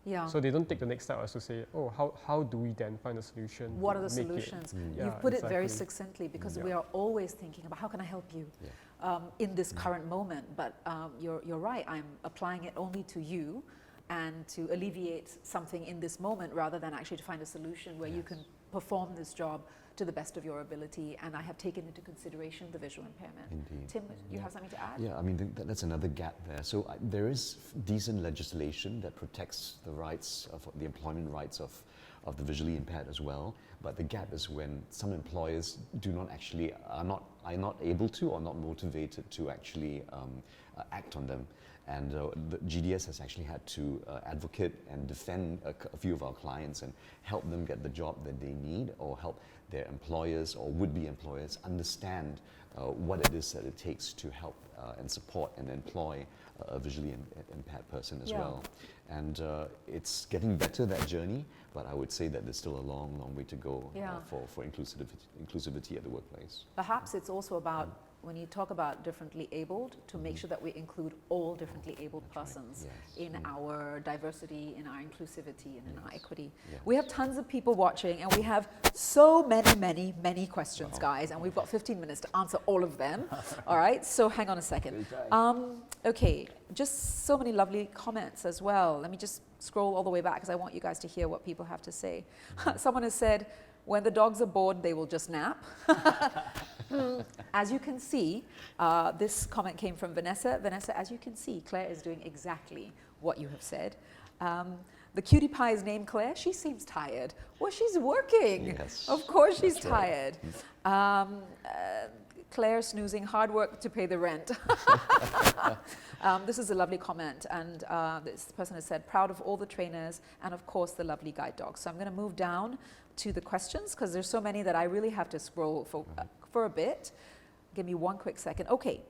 A: Yeah.
C: So they don't take the next step as to say, oh, how do we then find a solution?
A: What are the
C: make it-
A: solutions?
C: Yeah,
A: You've put it very
C: exactly.
A: succinctly, because
C: Yeah.
A: we are always thinking about how can I help you
B: Yeah.
A: in this current moment. But you're right, I'm applying it only to you and to alleviate something in this moment rather than actually to find a solution where you can perform this job to the best of your ability. And I have taken into consideration the visual impairment.
B: Indeed.
A: Tim, you have something to add?
B: Yeah, I mean, that's another gap there. So there is decent legislation that protects the rights of the employment rights of the visually impaired as well. But the gap is when some employers do not actually, are not able to or not motivated to actually act on them. And the GDS has actually had to advocate and defend a few of our clients and help them get the job that they need, or help their employers or would-be employers understand what it is that it takes to help and support and employ a visually impaired person as well. And it's getting better, that journey, but I would say that there's still a long, long way to go for inclusivity at the workplace.
A: Perhaps it's also about, when you talk about differently abled, to make sure that we include all differently abled persons in our diversity, in our inclusivity, and in our equity.
B: Yes.
A: We have tons of people watching, and we have so many questions, guys, and we've got 15 minutes to answer all of them. All right, so hang on a second. Okay, just so many lovely comments as well. Let me just scroll all the way back because I want you guys to hear what people have to say. Someone has said, when the dogs are bored, they will just nap. As you can see, this comment came from Vanessa. Vanessa, as you can see, Claire is doing exactly what you have said. The cutie pie is named Claire. She seems tired. Well, she's working.
B: Yes,
A: Of course she's
B: that's right.
A: tired. Claire snoozing, hard work to pay the rent. This is a lovely comment, and this person has said, proud of all the trainers and of course the lovely guide dogs. So I'm going to move down to the questions because there's so many that I really have to scroll for a bit. Give me one quick second. Okay,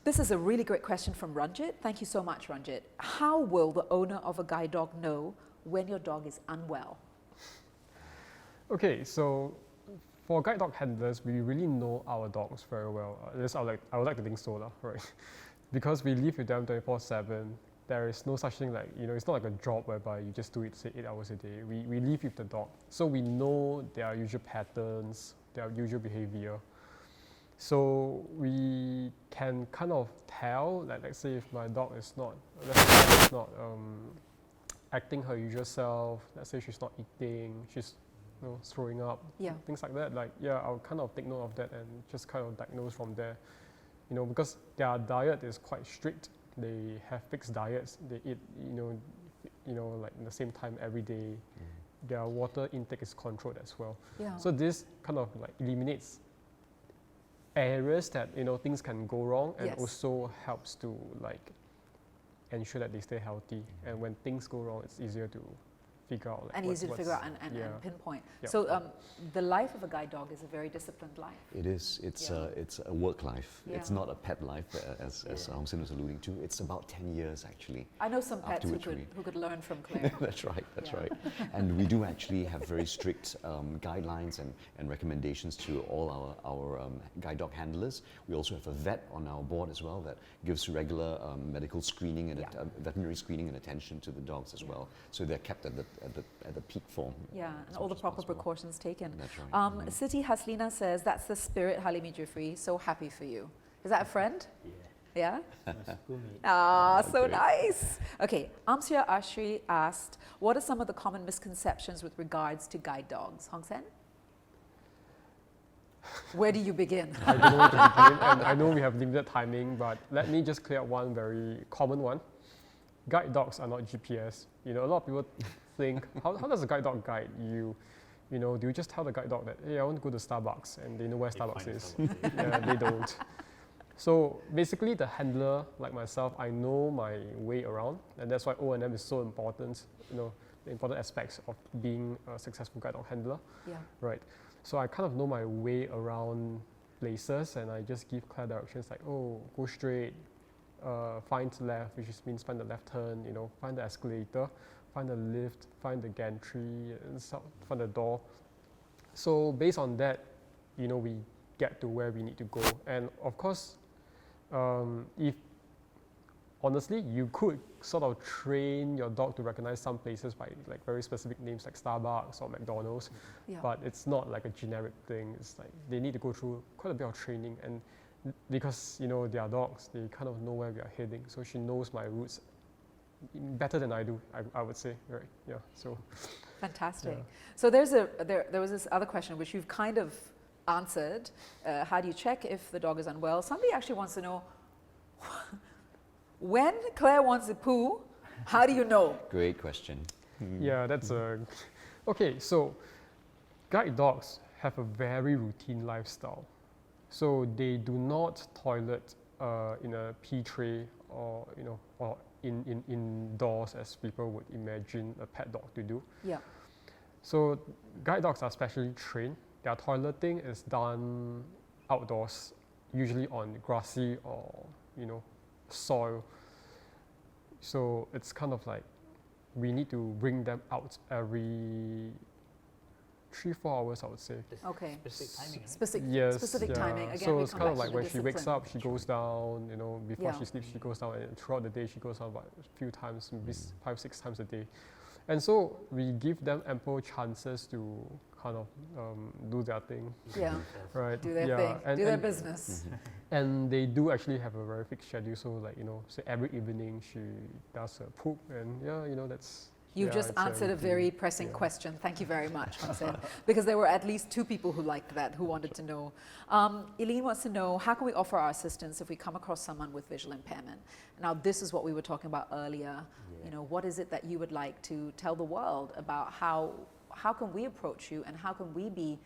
A: this is a really great question from Ranjit. Thank you so much, Ranjit. How will the owner of a guide dog know when your dog is unwell?
C: Okay, so for guide dog handlers, we really know our dogs very well. At least I would like to think so, right? Because we live with them 24/7. There is no such thing like, it's not like a job whereby you just do it, say, 8 hours a day. We live with the dog. So we know their usual patterns, their usual behavior. So we can kind of tell, like, let's say if my dog is not, acting her usual self, let's say she's not eating, she's throwing up, things like that. Like, I'll kind of take note of that and just kind of diagnose from there. Because their diet is quite strict. They have fixed diets. They eat, like in the same time every day. Their water intake is controlled as well. So this kind of like eliminates areas that things can go wrong, and also helps to like ensure that they stay healthy. And when things go wrong, it's easier to figure out. Like,
A: and easy to figure out and pinpoint. So the life of a guide dog is a very disciplined life.
B: It is. It's a work life. It's not a pet life, as Hong Sen was alluding to. It's about 10 years actually.
A: I know some pets who could learn from Claire.
B: That's right. That's right. And we do actually have very strict guidelines and recommendations to all our guide dog handlers. We also have a vet on our board as well that gives regular medical screening and veterinary screening and attention to the dogs as well. So they're kept at the peak form.
A: Yeah, and all the proper precautions taken.
B: That's right.
A: Siti Haslina says, that's the spirit, Halimi Jufri. So happy for you. Is that a friend? Yeah? So
B: great.
A: nice. Okay, Amsia Ashri asked, what are some of the common misconceptions with regards to guide dogs? Hong Sen? Where do you begin?
C: I don't know where to begin, and I know we have limited timing, but let me just clear up one very common one. Guide dogs are not GPS. A lot of people think, how does a guide dog guide you? Do you just tell the guide dog that, hey, I want to go to Starbucks, and they know where Starbucks is? They don't. So basically, the handler, like myself, I know my way around, and that's why O&M is so important. The important aspects of being a successful guide dog handler. Right. So I kind of know my way around places, and I just give clear directions like, oh, go straight. Find left, which means find the left turn, find the escalator, find the lift, find the gantry, and find the door. So based on that, we get to where we need to go. And of course, if honestly, you could sort of train your dog to recognize some places by like very specific names like Starbucks or McDonald's, but it's not like a generic thing. It's like they need to go through quite a bit of training, and because they are dogs, they kind of know where we are heading. So she knows my routes better than I do, I would say, right? Yeah. So
A: Fantastic.
C: Yeah.
A: So there was this other question which you've kind of answered. How do you check if the dog is unwell? Somebody actually wants to know, when Claire wants to poo, how do you know?
B: Great question.
C: Yeah, that's a... Okay, so guide dogs have a very routine lifestyle. So they do not toilet in a pee tray or, or indoors as people would imagine a pet dog to do.
A: Yeah.
C: So guide dogs are specially trained. Their toileting is done outdoors, usually on grassy or, soil. So it's kind of like we need to bring them out every 3-4 hours, I would say.
A: Okay.
D: Specific timing, right?
A: Specific timing. Again,
C: so
A: we
C: it's
A: come
C: kind of
A: back
C: like
A: to
C: when
A: the
C: she wakes
A: discipline.
C: up, she goes down, before
A: Yeah.
C: she sleeps, she goes down, and throughout the day, she goes down about a few times, maybe 5-6 times a day. And so we give them ample chances to kind of do their thing,
A: Yeah.
C: right?
A: Do their
C: yeah.
A: thing. Do their business.
C: And they do actually have a very fixed schedule. So like, say every evening she does a poop, and that's...
A: You've just
C: it's
A: answered a
C: routine.
A: very pressing question. Thank you very much, Hong Sen, because there were at least 2 people who liked that, who wanted to know. Eileen wants to know, how can we offer our assistance if we come across someone with visual impairment? Now, this is what we were talking about earlier. What is it that you would like to tell the world about how can we approach you and how can we be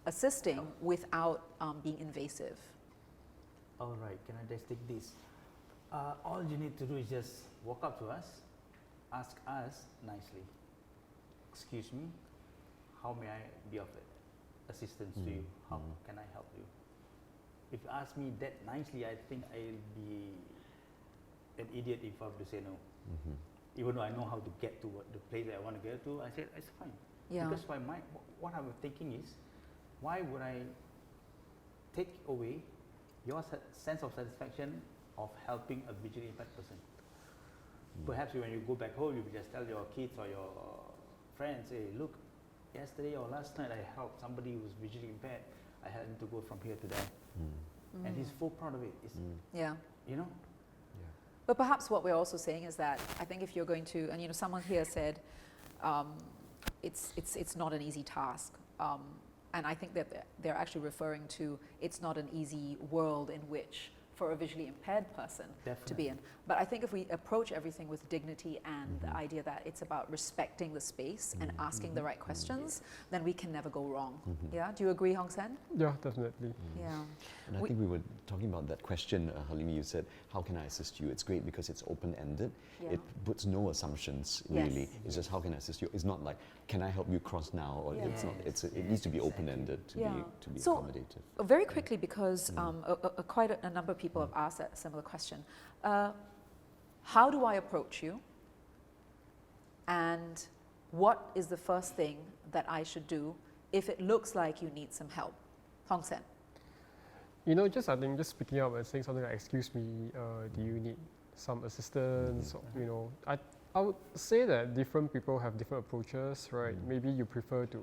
A: assisting without being invasive?
D: All right, can I just take this? All you need to do is just walk up to us, ask us nicely, excuse me, how may I be of assistance to you? How can I help you? If you ask me that nicely, I think I'll be an idiot if I have to say no. Even though I know how to get to the place that I want to get to, I said it's fine.
A: Yeah.
D: Because what I'm thinking is, why would I take away your sense of satisfaction of helping a visually impaired person? Perhaps when you go back home, you just tell your kids or your friends, hey, look, yesterday or last night I helped somebody who's visually impaired. I had him to go from here to there. And he's full proud of it.
A: Yeah.
D: You know?
A: But perhaps what we're also saying is that I think if you're going to, and someone here said, it's not an easy task. And I think that they're actually referring to it's not an easy world in which for a visually impaired person to be in. But I think if we approach everything with dignity and the idea that it's about respecting the space and asking the right questions, then we can never go wrong. Yeah, do you agree, Hong Sen?
C: Yeah, definitely.
A: Yeah.
B: And I think we were talking about that question, Halimi, you said, how can I assist you? It's great because it's open-ended.
A: Yeah.
B: It puts no assumptions, really. It's just, how can I assist you? It's not like, can I help you cross now? Or it's not. It needs to be open-ended to be
A: so,
B: accommodative.
A: Very quickly, because quite a number of people have asked that similar question. How do I approach you? And what is the first thing that I should do if it looks like you need some help? Hong Sen.
C: I think just picking up and saying something like, excuse me, do you need some assistance? I would say that different people have different approaches, right? Maybe you prefer to,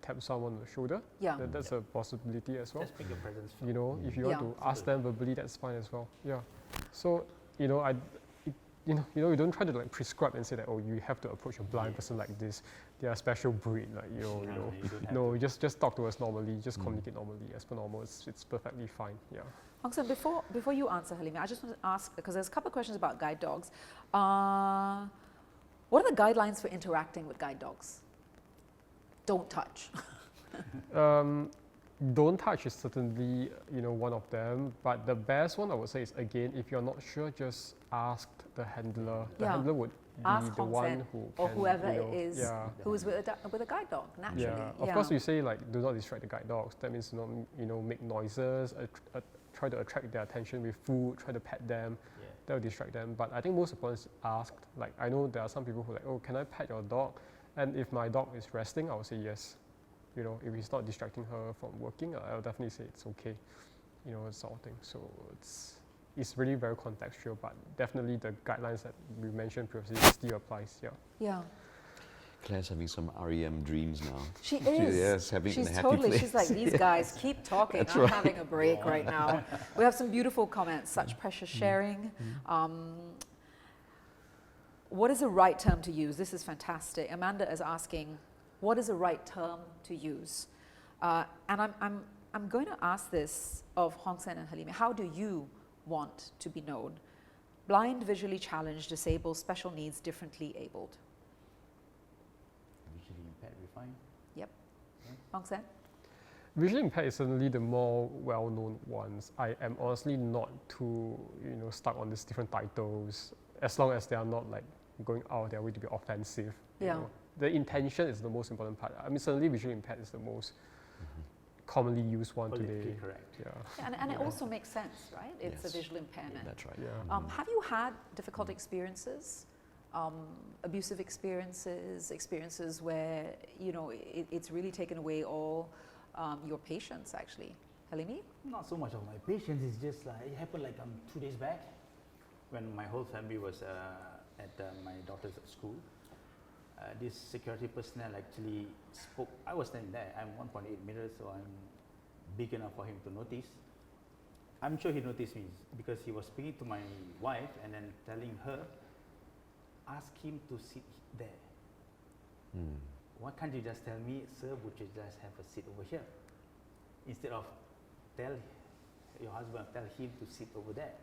C: tap someone on the shoulder.
A: Yeah.
C: That's a possibility as well.
D: Just make your presence felt.
C: If you want to ask them verbally, that's fine as well. Yeah. So, you don't try to like prescribe and say that, oh, you have to approach a blind person like this. They are a special breed, No, just talk to us normally. Just communicate normally as per normal. It's perfectly fine. Yeah.
A: Hong Sen, before you answer, Halimi, I just want to ask, because there's a couple of questions about guide dogs. What are the guidelines for interacting with guide dogs? Don't touch.
C: Don't touch is certainly one of them, but the best one I would say is, again, if you're not sure, just ask the handler. The handler would be
A: ask
C: the
A: Hong
C: one
A: Sen
C: who
A: or
C: can,
A: whoever it is who is with a guide dog, naturally.
C: Yeah, of course we say like do not distract the guide dogs. That means not make noises, try to attract their attention with food, try to pet them. that will distract them. But I think most important is asked. Like, I know there are some people who are like, oh, can I pet your dog? And if my dog is resting, I will say yes. You know, if he's not distracting her from working, I'll definitely say it's okay. You know, sort of thing. So it's really very contextual, but definitely the guidelines that we mentioned previously still applies. Yeah.
A: Yeah.
B: Claire's having some REM dreams now.
A: She is.
B: Yes, having
A: She's
B: a happy
A: totally,
B: place.
A: she's like, these guys keep talking.
B: That's
A: I'm
B: right.
A: having a break right now. We have some beautiful comments, such precious sharing. What is the right term to use? This is fantastic. Amanda is asking, what is the right term to use? And I'm going to ask this of Hong Sen and Halimi. How do you want to be known? Blind, visually challenged, disabled, special needs, differently abled.
D: Visually impaired, we find.
A: Yep. Hong Sen?
C: Visually impaired is certainly the more well-known ones. I am honestly not too, stuck on these different titles, as long as they are not like going out of their way to be offensive. you
A: Yeah.
C: know. The intention is the most important part. I mean, certainly visually impaired is the most commonly used one
D: Politically
C: today.
D: correct.
C: Yeah.
A: And it also makes sense, right? It's
B: Yes.
A: a visual impairment.
B: That's right.
C: Yeah.
A: Have you had difficult experiences, abusive experiences, experiences where, it's really taken away all your patience, actually? Halimi?
D: Not so much of my patience, it's just like, it happened like 2 days back when my whole family was at my daughter's school. This security personnel actually spoke. I was standing there. I'm 1.8 meters, so I'm big enough for him to notice. I'm sure he noticed me because he was speaking to my wife and then telling her, ask him to sit there. Why can't you just tell me, sir, would you just have a seat over here? Instead of tell your husband, tell him to sit over there.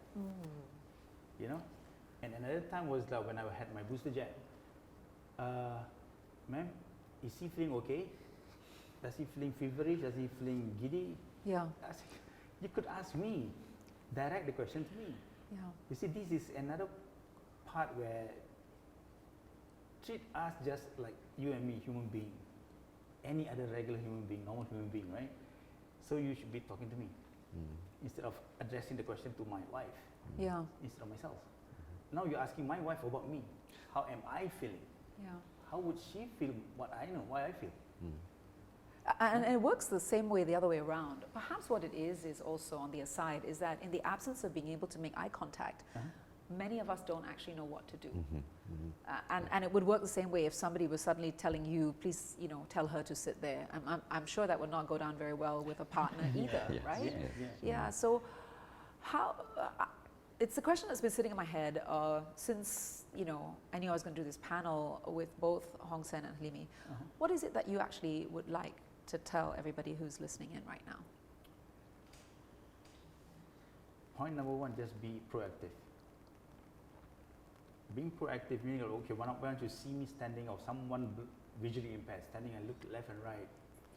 D: You know? And another time was like when I had my booster jab. Ma'am, is he feeling okay? Does he feeling feverish? Does he feeling giddy?
A: Yeah.
D: I said, you could ask me, direct the question to me.
A: Yeah.
D: You see, this is another part where treat us just like you and me, human being, any other regular human being, normal human being, right? So you should be talking to me instead of addressing the question to my wife
A: Yeah.
D: instead of myself. Now you're asking my wife about me. How am I feeling?
A: Yeah.
D: How would she feel what I know, what I feel?
A: And it works the same way the other way around. Perhaps what it is also on the aside is that in the absence of being able to make eye contact, many of us don't actually know what to do. And it would work the same way if somebody was suddenly telling you, please, tell her to sit there. I'm sure that would not go down very well with a partner either,
B: Yes.
A: right?
B: Yes.
A: Yeah. So how? It's a question that's been sitting in my head since I knew I was going to do this panel with both Hong Sen and Halimi. What is it that you actually would like to tell everybody who's listening in right now?
D: Point number one, just be proactive. Being proactive meaning, okay, why don't you see me standing or someone visually impaired standing and look left and right,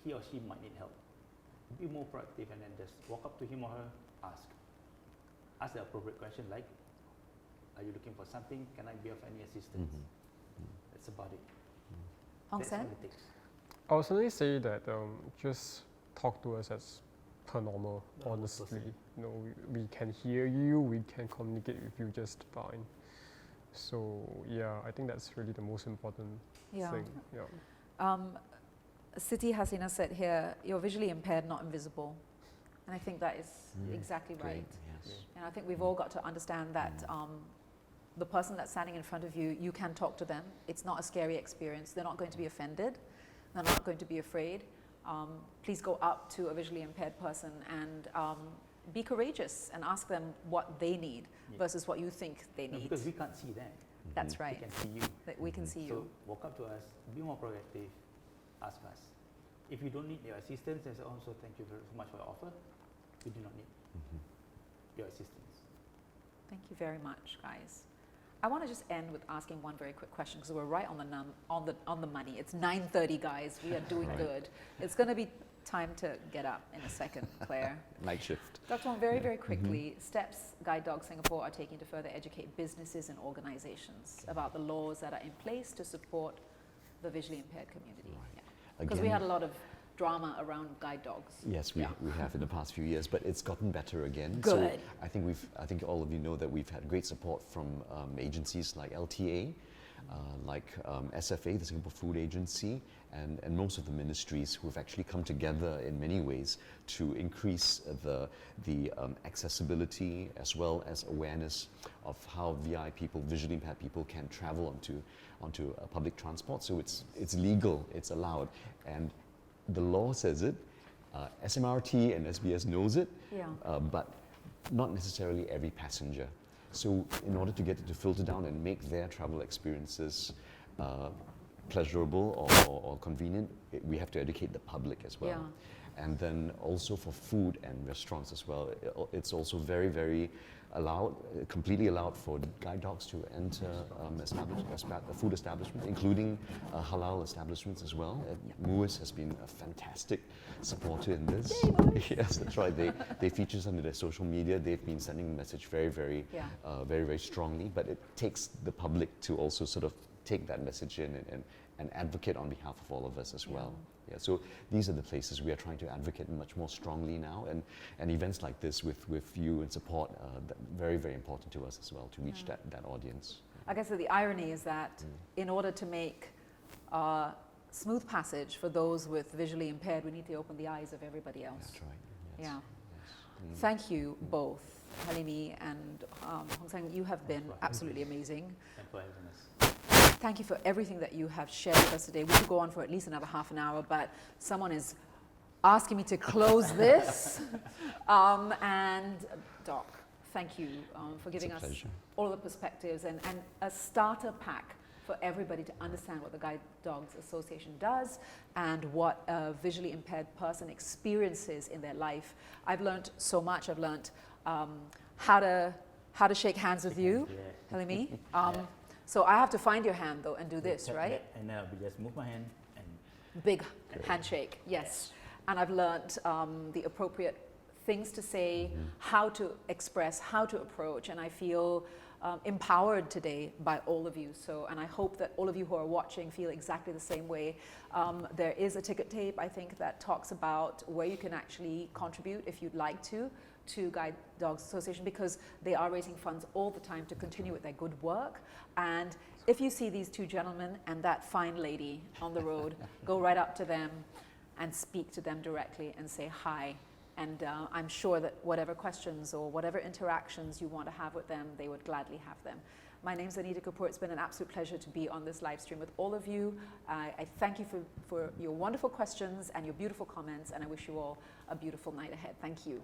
D: he or she might need help. Be more proactive and then just walk up to him or her, ask. Ask the appropriate question like, are you looking for something? Can I be of any assistance? That's about it.
A: Hong
D: That's
A: Sen?
D: all it takes.
C: I would certainly say that just talk to us as per normal, honestly. We can hear you, we can communicate with you just fine. So yeah, I think that's really the most important thing. Yeah.
A: Siti Hasina said here, you're visually impaired, not invisible. And I think that is exactly
B: Great.
A: right.
B: Yes.
A: And I think we've all got to understand that the person that's standing in front of you, you can talk to them. It's not a scary experience. They're not going to be offended. They're not going to be afraid. Please go up to a visually impaired person and be courageous and ask them what they need versus what you think they need.
D: Because we can't see them.
A: That's right.
D: We can see you.
A: That we can see
D: So
A: you.
D: walk up to us, be more proactive, ask us. If you don't need your assistance, then say, oh, so thank you very much for your offer. We do not need your assistance.
A: Thank you very much, guys. I want to just end with asking one very quick question because we're right on the money. It's 9:30, guys. We are doing good. It's going to be time to get up in a second, Claire.
B: Night shift.
A: Dr. Wong, very, very quickly, steps Guide Dogs Singapore are taking to further educate businesses and organizations about the laws that are in place to support the visually impaired community.
B: Right.
A: Because we
B: Again-
A: had a lot of drama around guide dogs.
B: Yes, we have in the past few years, but it's gotten better again.
A: Good.
B: So I think all of you know that we've had great support from agencies like LTA, like SFA, the Singapore Food Agency, and most of the ministries who have actually come together in many ways to increase the accessibility as well as awareness of how VI people, visually impaired people, can travel onto public transport. So it's legal, it's allowed, and the law says it. SMRT and SBS knows it, but not necessarily every passenger. So in order to get it to filter down and make their travel experiences pleasurable or convenient, we have to educate the public as well.
A: Yeah.
B: And then also for food and restaurants as well, it's also very, very allowed, completely allowed for guide dogs to enter food establishments, including halal establishments as well. MUIS has been a fantastic supporter in this. Yes, that's right. They feature us under their social media. They've been sending the message very, very, very strongly. But it takes the public to also sort of take that message in and advocate on behalf of all of us as well. Yeah, so these are the places we are trying to advocate much more strongly now, and events like this with you and support, very, very important to us as well, to reach that audience.
A: I guess the irony is that in order to make smooth passage for those with visually impaired, we need to open the eyes of everybody else.
B: That's right. Yes.
A: Yeah.
B: Yes.
A: Thank you both, Halimi and Hong Sen. You have been absolutely amazing.
D: Thanks for having us.
A: Thank you for everything that you have shared with us today. We could go on for at least another half an hour, but someone is asking me to close this. And Doc, thank you for giving us all the perspectives and a starter pack for everybody to understand what the Guide Dogs Association does and what a visually impaired person experiences in their life. I've learned so much. I've learned how to shake hands with you, Halimi. So I have to find your hand though and do this, right?
D: And just move my hand and
A: big handshake, yes. And I've learned the appropriate things to say, how to express, how to approach, and I feel empowered today by all of you. So, and I hope that all of you who are watching feel exactly the same way. There is a ticket tape, I think, that talks about where you can actually contribute if you'd like to Guide Dogs Association, because they are raising funds all the time to continue with their good work. And if you see these two gentlemen and that fine lady on the road, go right up to them and speak to them directly and say hi. And I'm sure that whatever questions or whatever interactions you want to have with them, they would gladly have them. My name's Anita Kapoor. It's been an absolute pleasure to be on this live stream with all of you. I thank you for your wonderful questions and your beautiful comments, and I wish you all a beautiful night ahead. Thank you.